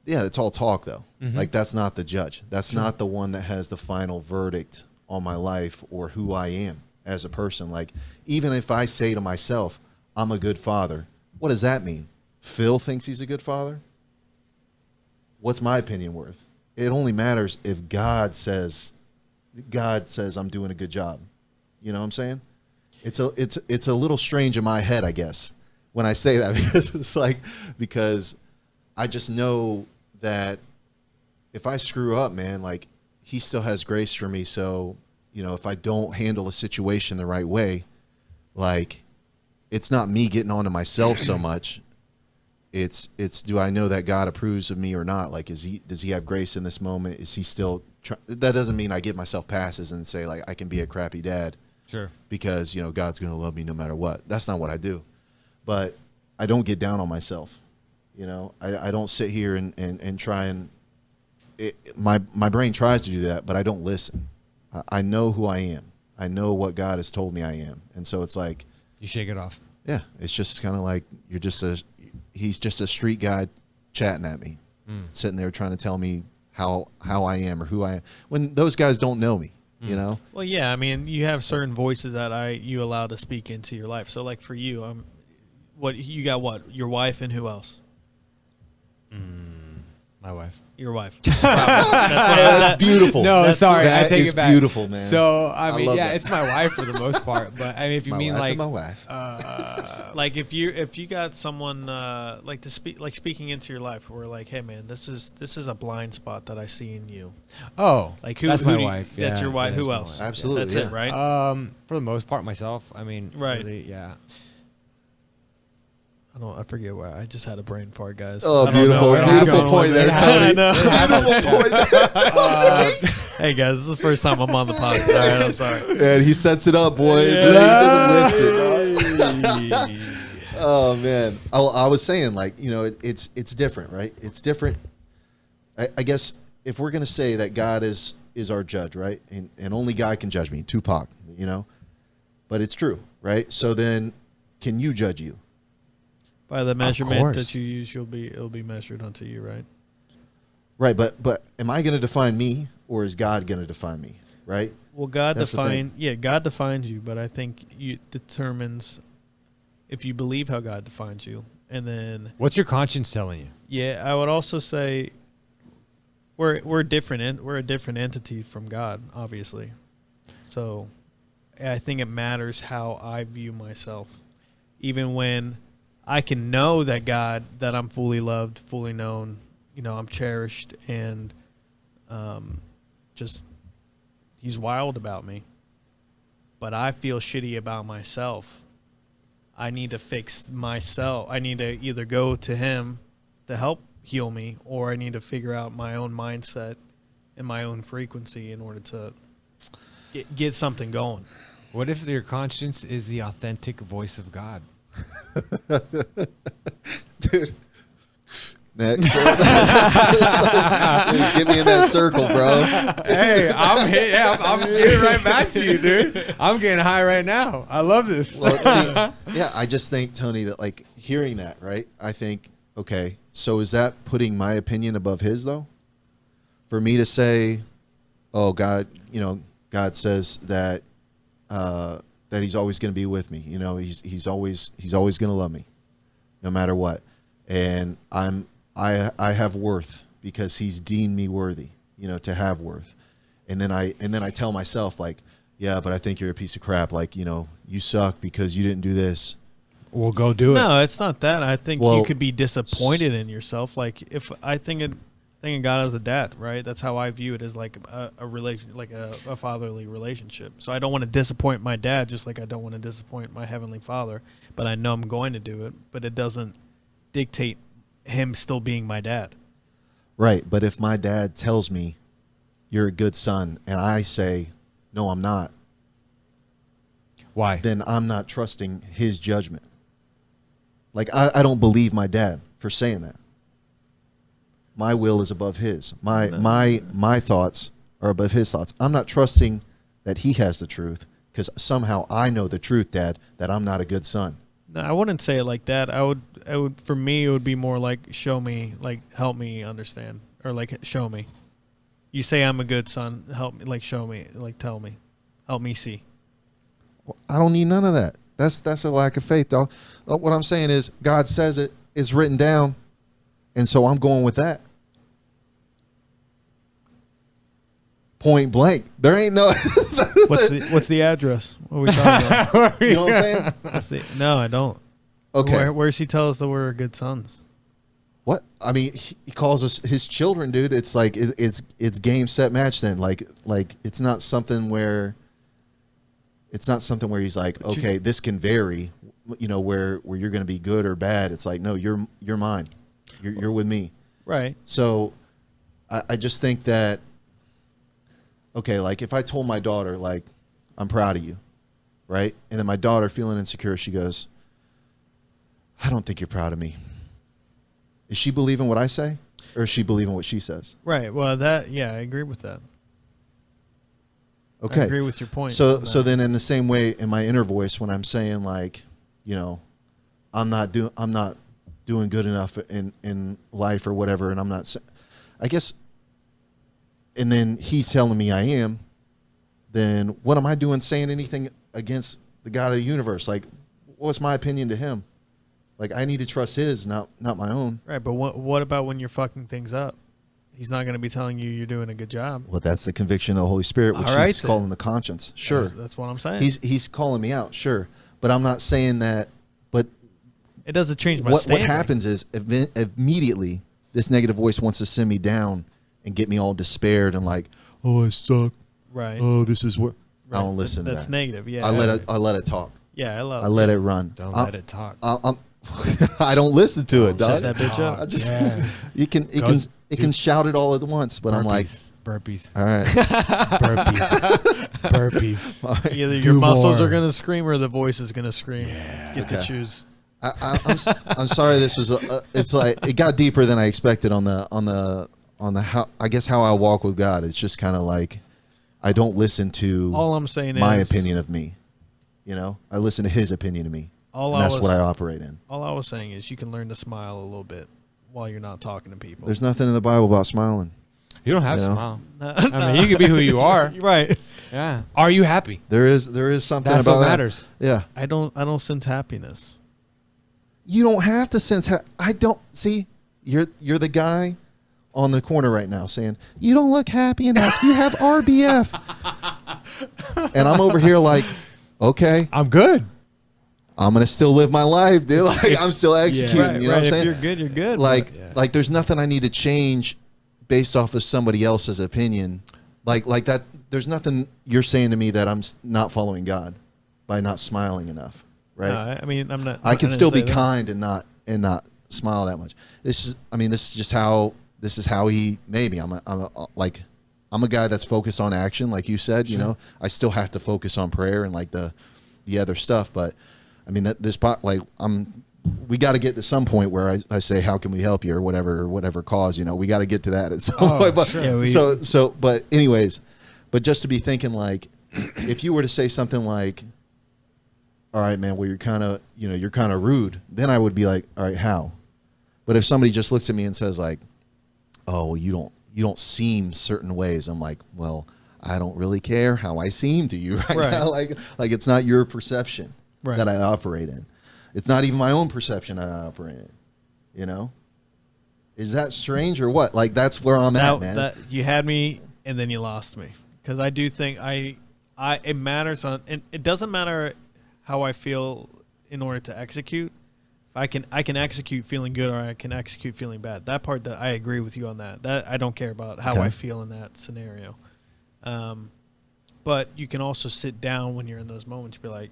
yeah, it's all talk though. Like that's not the judge. That's not the one that has the final verdict on my life or who I am as a person. Like even if I say to myself, I'm a good father, what does that mean? Phil thinks he's a good father? What's my opinion worth? It only matters if God says I'm doing a good job. You know what I'm saying? It's a little strange in my head, I guess, when I say that, because it's like, because I just know that if I screw up, man, like he still has grace for me. So, you know, if I don't handle a situation the right way, like it's not me getting onto myself so much. It's do I know that God approves of me or not? Like, does he have grace in this moment? Is he still that doesn't mean I give myself passes and say like I can be a crappy dad. Sure. Because, you know, God's going to love me no matter what. That's not what I do. But I don't get down on myself. You know, I don't sit here and try and my brain tries to do that, but I don't listen. I know who I am. I know what God has told me I am. And so it's like, you shake it off. Yeah. It's just kind of like, he's just a street guy chatting at me, sitting there trying to tell me how I am or who I am, when those guys don't know me, you know? Well, yeah, I mean, you have certain voices that you allow to speak into your life. So like for you, what you got, your wife and who else? My wife. Your wife. That's beautiful. No, sorry, I take it back. Beautiful, man. So I mean, yeah, that. it's my wife for the most part. But I mean, if you mean like my wife, like if you got someone like to speaking into your life, where like, hey man, this is a blind spot that I see in you. Oh, like that's my wife. That's yeah, your wife. yeah, Who else? Wife. Absolutely, that's it, right? For the most part, myself. I mean, right? Really, yeah. I forget why. I just had a brain fart, guys. Oh, beautiful point there, Tony. Beautiful point. Hey guys, this is the first time I'm on the podcast. All right, I'm sorry. And he sets it up, boys. Yeah. He doesn't listen. Oh man, I was saying, like, you know, it's different, right? It's different. I guess if we're gonna say that God is our judge, right, and only God can judge me, Tupac, you know, but it's true, right? So then, can you judge you? By the measurement that you use, it'll be measured unto you, right? Right, but am I going to define me, or is God going to define me? Right. Well, God defines you, but I think you determines if you believe how God defines you, and then what's your conscience telling you? Yeah, I would also say we're different. We're a different entity from God, obviously. So I think it matters how I view myself, even when I can know that God, that I'm fully loved, fully known, you know, I'm cherished, and just he's wild about me. But I feel shitty about myself. I need to fix myself. I need to either go to him to help heal me, or I need to figure out my own mindset and my own frequency in order to get something going. What if your conscience is the authentic voice of God? Dude, next. Get me in that circle, bro. Hey, I'm getting right back to you, dude. I'm getting high right now. I love this. Well, see, yeah, I just think, Tony, that like hearing that, right? I think, okay, so is that putting my opinion above his, though? For me to say, oh, God, you know, God says that that he's always going to be with me. You know, he's always going to love me, no matter what. And I have worth because he's deemed me worthy, you know, to have worth. And then I tell myself, like, yeah, but I think you're a piece of crap. Like, you know, you suck because you didn't do this. Well, go do it. No, it's not that. I think Well, you could be disappointed in yourself. Like if I think of God as a dad, right? That's how I view it, as like a relation, like a fatherly relationship. So I don't want to disappoint my dad, just like I don't want to disappoint my heavenly Father. But I know I'm going to do it. But it doesn't dictate him still being my dad. Right. But if my dad tells me you're a good son and I say, no, I'm not, Why? then I'm not trusting his judgment. Like, I don't believe my dad for saying that. My will is above his. My thoughts are above his thoughts. I'm not trusting that he has the truth because somehow I know the truth, Dad, that I'm not a good son. No, I wouldn't say it like that. I would. For me, it would be more like show me, like help me understand, or like show me. You say I'm a good son. Help me, like show me, like tell me, help me see. Well, I don't need none of that. That's a lack of faith, dog. What I'm saying is God says it, it's written down, and so I'm going with that. Point blank. There ain't no. What's the address? What are we talking about? You know what I'm saying? No, I don't. Okay. Where's he tell us that we're good sons? What? I mean, he calls us his children, dude. It's like it's game, set, match. Then like it's not something where he's like, okay, this can vary, you know, where you're going to be good or bad. It's like, no, you're mine. You're with me. Right. So I just think that, okay, like if I told my daughter, like, I'm proud of you, right? And then my daughter, feeling insecure, she goes, I don't think you're proud of me. Is she believing what I say, or is she believing what she says? Right. Well, I agree with that. Okay. I agree with your point. So then in the same way, in my inner voice, when I'm saying, like, you know, I'm not doing good enough in life or whatever, and I'm not, I guess, and then he's telling me I am, then what am I doing saying anything against the God of the universe? Like, what's my opinion to him? Like, I need to trust his, not my own. Right, but what about when you're fucking things up? He's not going to be telling you you're doing a good job. Well, that's the conviction of the Holy Spirit, which he's calling the conscience. Sure. That's what I'm saying. He's calling me out, sure. But I'm not saying that, but it doesn't change my what standing. happens is immediately this negative voice wants to send me down and get me all despaired and like, oh, I suck. Right. Oh, this is what. Right. I don't listen to that. That's negative, yeah. I let it talk. Yeah, I let it run. Don't let it talk. I don't listen to it, dog. Shut that bitch up. I just it can shout it all at once, but I'm like burpees. All right. Burpees. Either your muscles are gonna scream or the voice is gonna scream. Yeah. Get to choose. I'm sorry. This was it's like it got deeper than I expected on the how I guess how I walk with God. It's just kind of like I don't listen to all I'm saying my is opinion of me. You know, I listen to his opinion of me. And that's what I operate in. All I was saying is you can learn to smile a little bit while you're not talking to people. There's nothing in the Bible about smiling. You don't have to smile. I mean, you can be who you are. Right. Yeah. Are you happy? There is something That's about what that. matters. Yeah. I don't sense happiness. You don't have to sense. I don't see. You're the guy on the corner right now saying you don't look happy enough. You have RBF, and I'm over here like, okay, I'm good. I'm gonna still live my life, dude. Like I'm still executing. Yeah. Right, you know what I'm saying? If you're good, you're good. Like there's nothing I need to change based off of somebody else's opinion. Like that. There's nothing you're saying to me that I'm not following God by not smiling enough. Right. No, I mean, I'm not. I can still be that. kind and not smile that much. This is just how he made me. I'm a guy that's focused on action, like you said. Sure. You know, I still have to focus on prayer and like the other stuff. But I mean, we got to get to some point where I say, how can we help you or whatever cause, you know, we got to get to that at some point. But sure. But anyways, but just to be thinking like, if you were to say something like, all right, man, well, you're kind of rude, then I would be like, all right, how? But if somebody just looks at me and says like, oh, well, you don't seem certain ways, I'm like, well, I don't really care how I seem to you right now. Like it's not your perception that I operate in. It's not even my own perception I operate in. You know? Is that strange or what? Like that's where I'm at, man. You had me and then you lost me. Because I do think it matters and it doesn't matter how I feel in order to execute. I can execute feeling good, or I can execute feeling bad. That part, that I agree with you on that. That I don't care about how I feel in that scenario. But you can also sit down when you're in those moments, be like,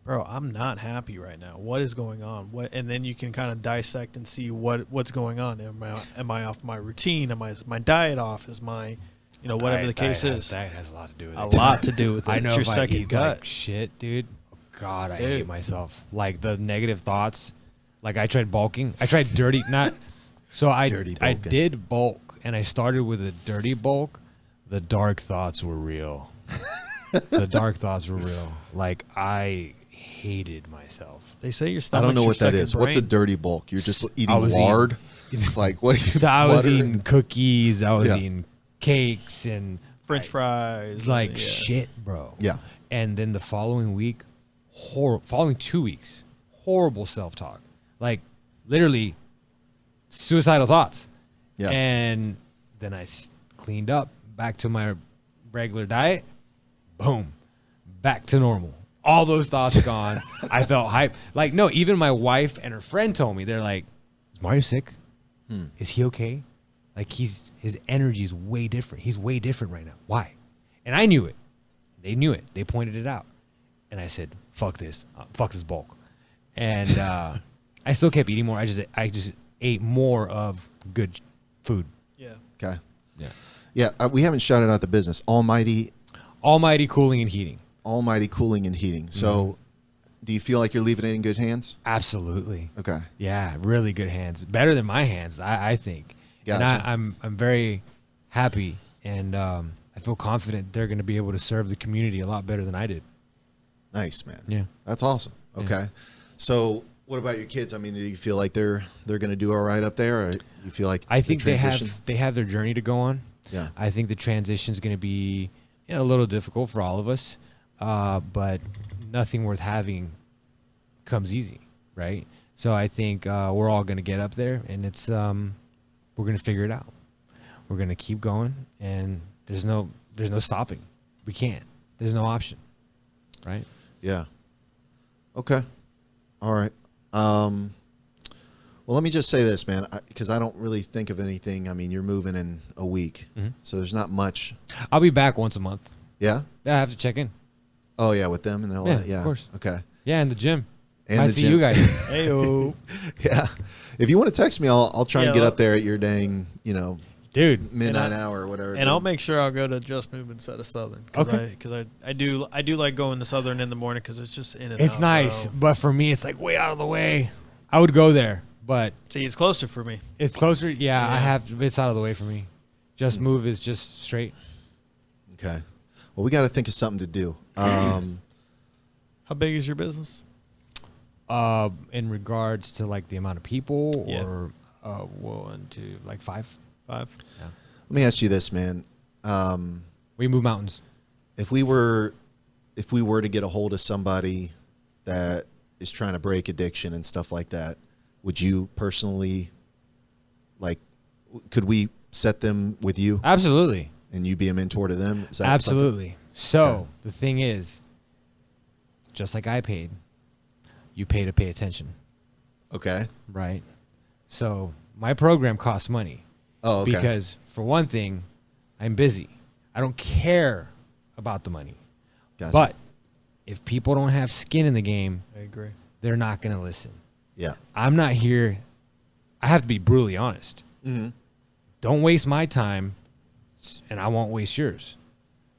bro, I'm not happy right now. What is going on? And then you can kind of dissect and see what's going on. Am I off my routine? Is my diet off? Is my, whatever the case is. That has a lot to do with it. A lot to do with it. I know it's your if second I eat gut. like shit, dude. God, I hate myself. Like the negative thoughts. Like I tried bulking. I tried dirty. I did bulk, and I started with a dirty bulk. The dark thoughts were real. The dark thoughts were real. Like I hated myself. They say your I stomach. don't know what that is. Brain. What's a dirty bulk? You're just eating lard? Like what? So I was eating cookies. I was Yeah. eating cakes and French fries. like shit, bro. Yeah. And then the following week, following 2 weeks, horrible self-talk. Like literally suicidal thoughts. Yeah. And then I cleaned up back to my regular diet. Boom. Back to normal. All those thoughts gone. I felt hype. Like, no, even my wife and her friend told me, they're like, is Mario sick? Is he okay? Like his energy is way different. He's way different right now. Why? And I knew it. They knew it. They pointed it out. And I said, fuck this. Fuck this bulk. And I still kept eating more. I just ate more of good food. Yeah. Okay. Yeah. Yeah. We haven't shouted out the business. Almighty Cooling and Heating. Almighty Cooling and Heating. So, do you feel like you're leaving it in good hands? Absolutely. Okay. Yeah, really good hands. Better than my hands, I think. Gotcha. And I'm very happy, and I feel confident they're going to be able to serve the community a lot better than I did. Nice, man. Yeah. That's awesome. Okay. Yeah. So, what about your kids? I mean, do you feel like they're going to do all right up there, or you feel like I think the transition? they have their journey to go on. Yeah. I think the transition is going to be a little difficult for all of us, but nothing worth having comes easy, right? So I think we're all going to get up there, and it's we're going to figure it out. We're going to keep going, and there's no stopping. We can't. There's no option, right? Yeah. Okay. All right. Well, let me just say this, man, because I don't really think of anything. I mean, you're moving in a week, so there's not much. I'll be back once a month. Yeah? Yeah, I have to check in. Oh, yeah, with them and all Yeah, that? Yeah, of course. Okay. Yeah, in the gym. And I the see gym. you guys. Heyo. Yeah. If you want to text me, I'll try and Yeah, get I'll- up there at your dang, Dude. midnight hour or whatever. And I'll make sure I'll go to Just Move instead of Southern. Because I do like going to Southern in the morning because it's just in and out. It's nice, bro. but for me, it's like way out of the way. I would go there, but See, it's closer for me. it's closer. Yeah, Yeah. it's out of the way for me. Just Move is just straight. Okay. Well, we got to think of something to do. How big is your business? In regards to like the amount of people, Yeah. or 1, 2, like 5. 5. Yeah. Let me ask you this, man. We move mountains. If we were to get a hold of somebody that is trying to break addiction and stuff like that, would you personally, like, could we set them with you Absolutely. and you be a mentor to them? Is that something- Absolutely. So Okay. the thing is, just like I paid, you pay to pay attention, Okay. right? So my program costs money. Oh, okay. Because for one thing, I'm busy. I don't care about the money. Gotcha. But if people don't have skin in the game, I agree. they're not going to listen. Yeah. I'm not here. I have to be brutally honest. Mm-hmm. Don't waste my time, and I won't waste yours.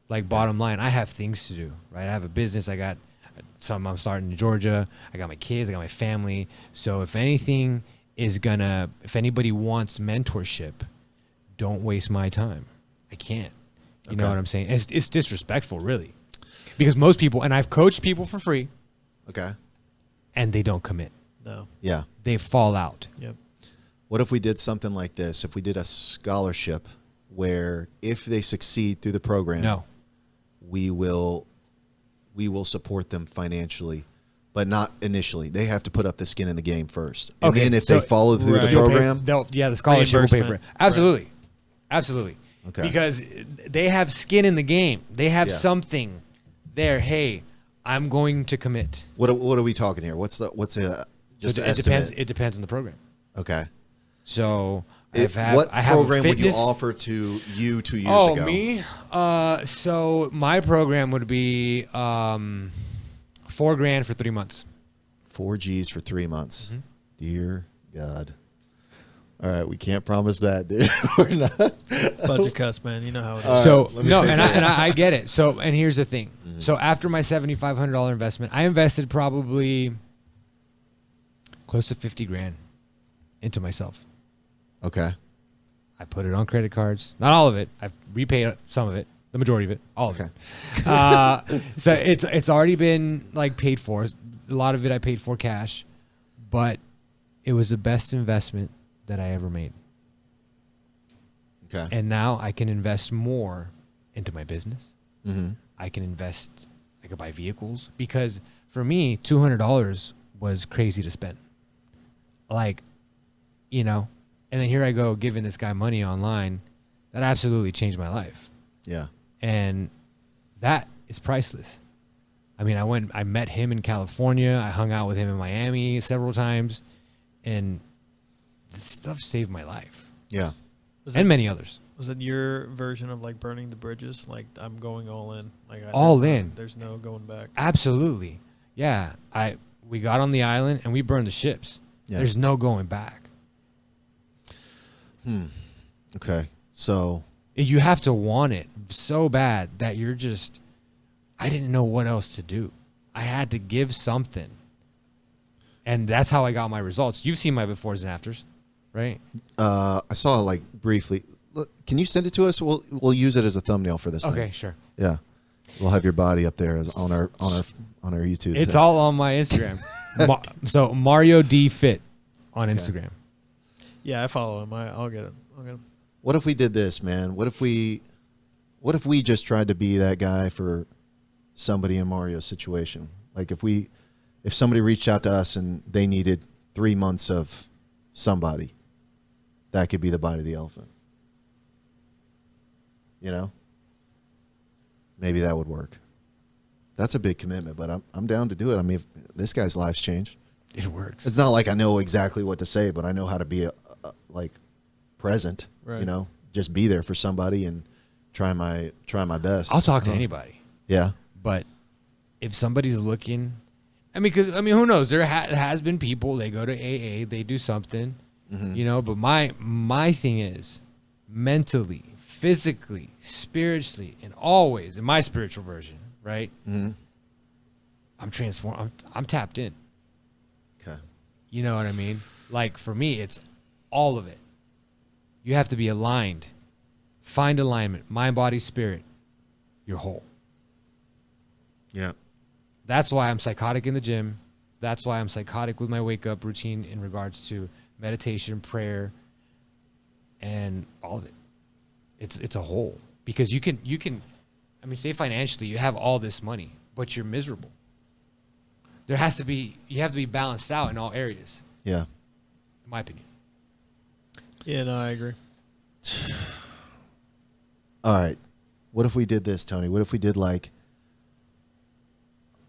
Like, bottom line, I have things to do, right? I have a business. I got something I'm starting in Georgia. I got my kids. I got my family. So if anything if anybody wants mentorship, don't waste my time. I can't. You know Okay. what I'm saying? It's disrespectful, really. Because most people, and I've coached people for free, Okay. and they don't commit. No. Yeah. They fall out. Yep. What if we did something like this? If we did a scholarship where if they succeed through the program, No. we will support them financially, but not initially. They have to put up the skin in the game first. And Okay, then if so- they follow through the Right. program, The scholarship will pay for it. Reimbursement. Absolutely. Absolutely. Okay. Because they have skin in the game. They have Yeah. something there. Hey, I'm going to commit. What are we talking here? What's a just So an it depends. estimate? It depends on the program. Okay. So What I have program would you fitness- offer to you 2 years Oh, ago? me? So my program would be $4,000 for 3 months. 4 G's for 3 months. Mm-hmm. Dear God. All right, we can't promise that, dude. We're not. Budget cuts, man. You know how it is. All right, So let me- no, and I get it. So and here's the thing. Mm-hmm. So after my $7,500 investment, I invested probably close to $50,000 into myself. Okay. I put it on credit cards. Not all of it. I've repaid some of it, the majority of it, all of Okay. it. So it's already been like paid for. A lot of it I paid for cash, but it was the best investment that I ever made. Okay. And now I can invest more into my business. Mm-hmm. I can invest. I could buy vehicles because for me, $200 was crazy to spend. Like, you know, and then here I go giving this guy money online. That absolutely changed my life. Yeah. And that is priceless. I mean, I met him in California. I hung out with him in Miami several times, and this stuff saved my life Yeah. and many others. Was it your version of like burning the bridges? Like I'm going all in. Like All in. There's no going back. Absolutely. Yeah. We got on the island and we burned the ships. Yeah. There's no going back. Okay. So, You have to want it so bad that you're just, I didn't know what else to do. I had to give something. And that's how I got my results. You've seen my befores and afters, right? I saw like briefly. Look, can you send it to us? We'll use it as a thumbnail for this Okay, thing. sure. Yeah. We'll have your body up there as on our YouTube. It's all on my Instagram. So Mario D Fit on Instagram. Yeah, I follow him. I'll get it. I'll get him. What if we did this, man? What if we just tried to be that guy for somebody in Mario's situation? Like if somebody reached out to us and they needed 3 months of somebody, that could be the bite of the elephant. You know? Maybe that would work. That's a big commitment, but I'm down to do it. I mean, if this guy's life's changed. It works. It's not like I know exactly what to say, but I know how to be like present. Right. You know, just be there for somebody and try my best. I'll talk to anybody. Yeah. But if somebody's looking, who knows? There has been people, they go to AA, they do something, you know, but my thing is mentally, physically, spiritually, and always in my spiritual version, right? Mm-hmm. I'm transformed. I'm tapped in. Okay. You know what I mean? Like for me, it's all of it. You have to be aligned. Find alignment. Mind, body, spirit. You're whole. Yeah. That's why I'm psychotic in the gym. That's why I'm psychotic with my wake up routine in regards to meditation, prayer, and all of it. It's a whole. Because you can say financially you have all this money, but you're miserable. You have to be balanced out in all areas, Yeah. in my opinion. Yeah, no, I agree. All right. What if we did this, Tony? What if we did like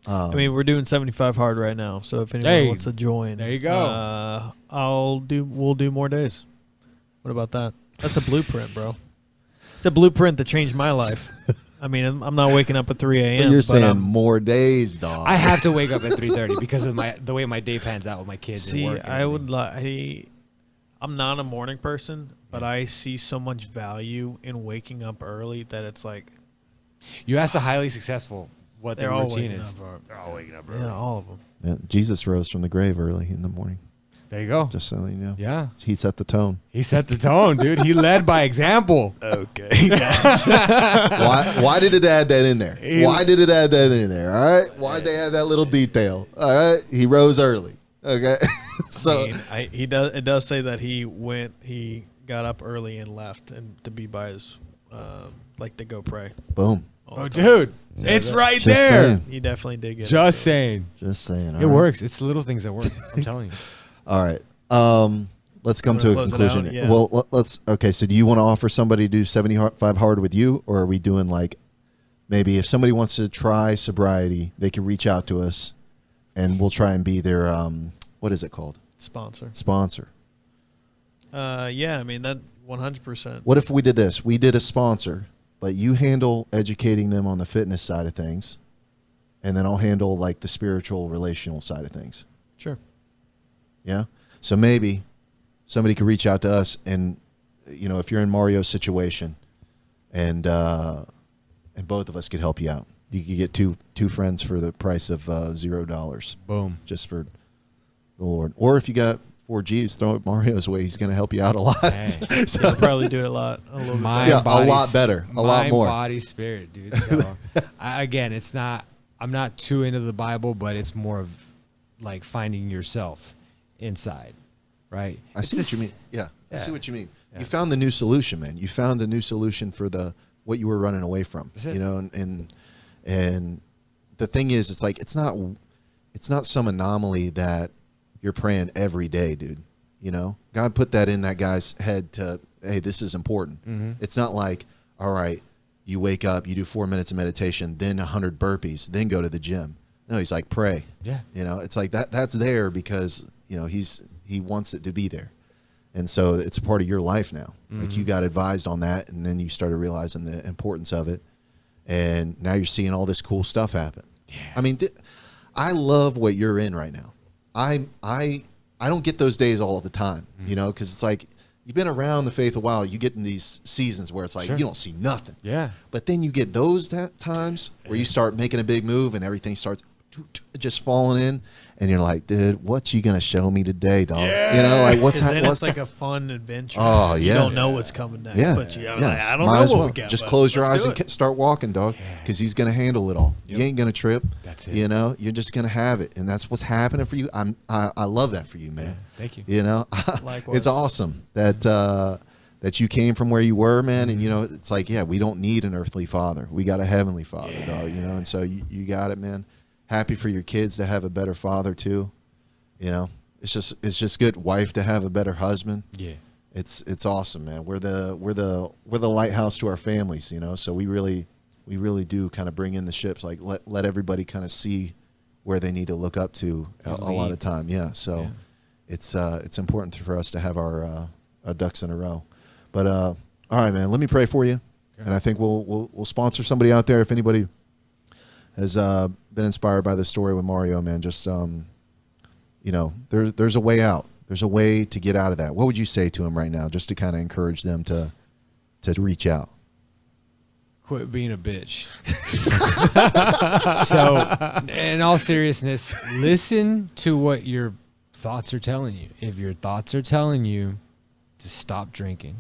I mean, we're doing 75 hard right now, so if anyone Hey, wants to join, there you go. We'll do more days. What about that? That's a blueprint, bro. It's a blueprint that changed my life. I mean, I'm not waking up at 3 a.m. you're but saying more days, dog. I have to wake up at 3:30 because of the way my day pans out with my kids See, and work. And I everything. would like. I'm not a morning person, but I see so much value in waking up early that it's like You ask the highly successful what their they're all routine waking is. up early. They're all waking up early. Yeah, all of them. Yeah, Jesus rose from the grave early in the morning. There you go. Just so you know. Yeah. He set the tone. He set the tone, dude. He led by example. Okay. Why did it add that in there? Why did it add that in there? All right. Why did they add that little detail? All right. He rose early. Okay. So He does. It does say that he got up early and left and to be by his like to go pray. boom. all the Oh, time. dude. It's right Just there. saying. He definitely did get Just saying. Just saying. All It right. works. It's the little things that work. I'm telling you. All right. Let's come to a Close it conclusion. out? here. Yeah. Well, let's. Okay. So, do you want to offer somebody to do 75 hard with you, or are we doing like maybe if somebody wants to try sobriety, they can reach out to us, and we'll try and be their what is it called? Sponsor. Yeah, I mean that 100%. What if we did this? We did a sponsor, but you handle educating them on the fitness side of things, and then I'll handle like the spiritual, relational side of things. Sure. Yeah. So maybe somebody could reach out to us, and if you're in Mario's situation, and both of us could help you out. You could get two friends for the price of $0. Boom. Just for the Lord. Or if you got 4Gs, throw it Mario's way. He's going to help you out a lot. Hey. So, He'll probably do it a little bit Mind, better. yeah, body, a lot better, a lot mind, more. Body, spirit, dude. So, again, it's not. I'm not too into the Bible, but it's more of like finding yourself inside, right? I see what you mean. Yeah, I see Yeah. what you mean. Yeah. You found the new solution, man. You found a new solution for what you were running away from. That's it. And the thing is, it's like it's not some anomaly that you're praying every day, dude. God put that in that guy's head to, hey, this is important. Mm-hmm. It's not like, all right, you wake up, you do 4 minutes of meditation, then 100 burpees, then go to the gym. No, he's like, pray. Yeah. It's like that's there because, he wants it to be there. And so it's a part of your life now. Mm-hmm. Like you got advised on that, and then you started realizing the importance of it. And now you're seeing all this cool stuff happen. Yeah. I mean, I love what you're in right now. I don't get those days all the time, because it's like you've been around the faith a while. You get in these seasons where it's like Sure. you don't see nothing. Yeah. But then you get those times where you start making a big move and everything starts just falling in, and you're like, dude, what you gonna show me today, dog? Like what's Then happening? it's like a fun adventure. Oh, yeah. You don't know what's coming next. Yeah, But yeah. I don't Might know as what well. we got. Just but close your let's eyes do and start walking, dog, because he's gonna handle it all. You ain't gonna trip. That's it. You're just gonna have it, and that's what's happening for you. I love that for you, man. Thank you. Likewise. It's awesome that you came from where you were, man. And it's like, yeah, we don't need an earthly father. We got a heavenly father, dog. And so you got it, man. Happy for your kids to have a better father too. It's just good. Wife to have a better husband. Yeah. It's awesome, man. We're the lighthouse to our families, So we really do kind of bring in the ships, like let everybody kind of see where they need to look up to a lot of time. Yeah. So it's important for us to have our ducks in a row. But all right, man. Let me pray for you, and I think we'll sponsor somebody out there if anybody has been inspired by the story with Mario, man. Just there's a way out. There's a way to get out of that. What would you say to him right now, just to kind of encourage them to reach out? Quit being a bitch. So, in all seriousness, listen to what your thoughts are telling you. If your thoughts are telling you to stop drinking,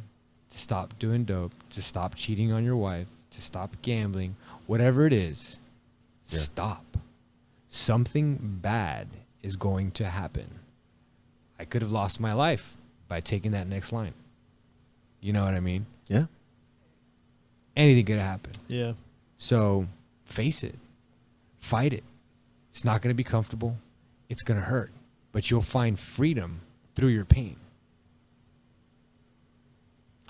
to stop doing dope, to stop cheating on your wife, to stop gambling, whatever it is, stop. Something bad is going to happen. I could have lost my life by taking that next line. You know what I mean? Yeah. Anything could happen. Yeah. So face it. Fight it. It's not going to be comfortable. It's going to hurt. But you'll find freedom through your pain.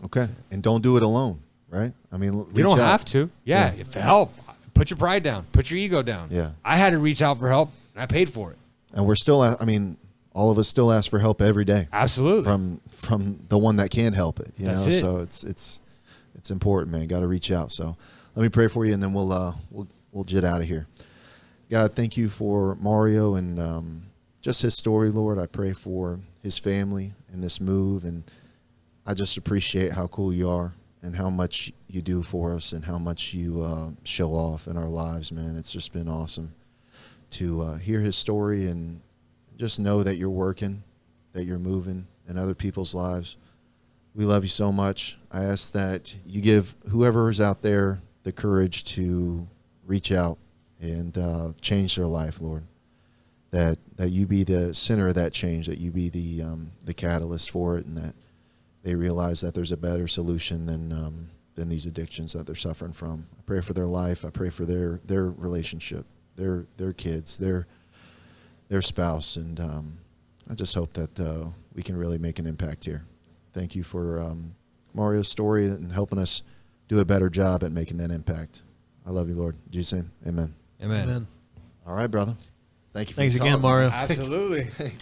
Okay. And don't do it alone, right? I mean, You don't reach out. have to. Yeah. If help. Put your pride down. Put your ego down. Yeah. I had to reach out for help, and I paid for it. And we're still, all of us still ask for help every day. Absolutely. From the one that can help it, That's it. So it's important, man. Got to reach out. So let me pray for you, and then we'll jet out of here. God, thank you for Mario and just his story, Lord. I pray for his family and this move, and I just appreciate how cool you are and how much you do for us and how much you show off in our lives, man. It's just been awesome to hear his story and just know that you're working, that you're moving in other people's lives. We love you so much. I ask that you give whoever is out there the courage to reach out and change their life, Lord. That you be the center of that change, that you be the catalyst for it, and that they realize that there's a better solution than these addictions that they're suffering from. I pray for their life. I pray for their relationship, their kids, their spouse, and I just hope that we can really make an impact here. Thank you for Mario's story and helping us do a better job at making that impact. I love you, Lord. In Jesus' name, amen. Amen. Amen. All right, brother. Thank you for Thanks the again, talk, Mario. man. Absolutely. Thank you.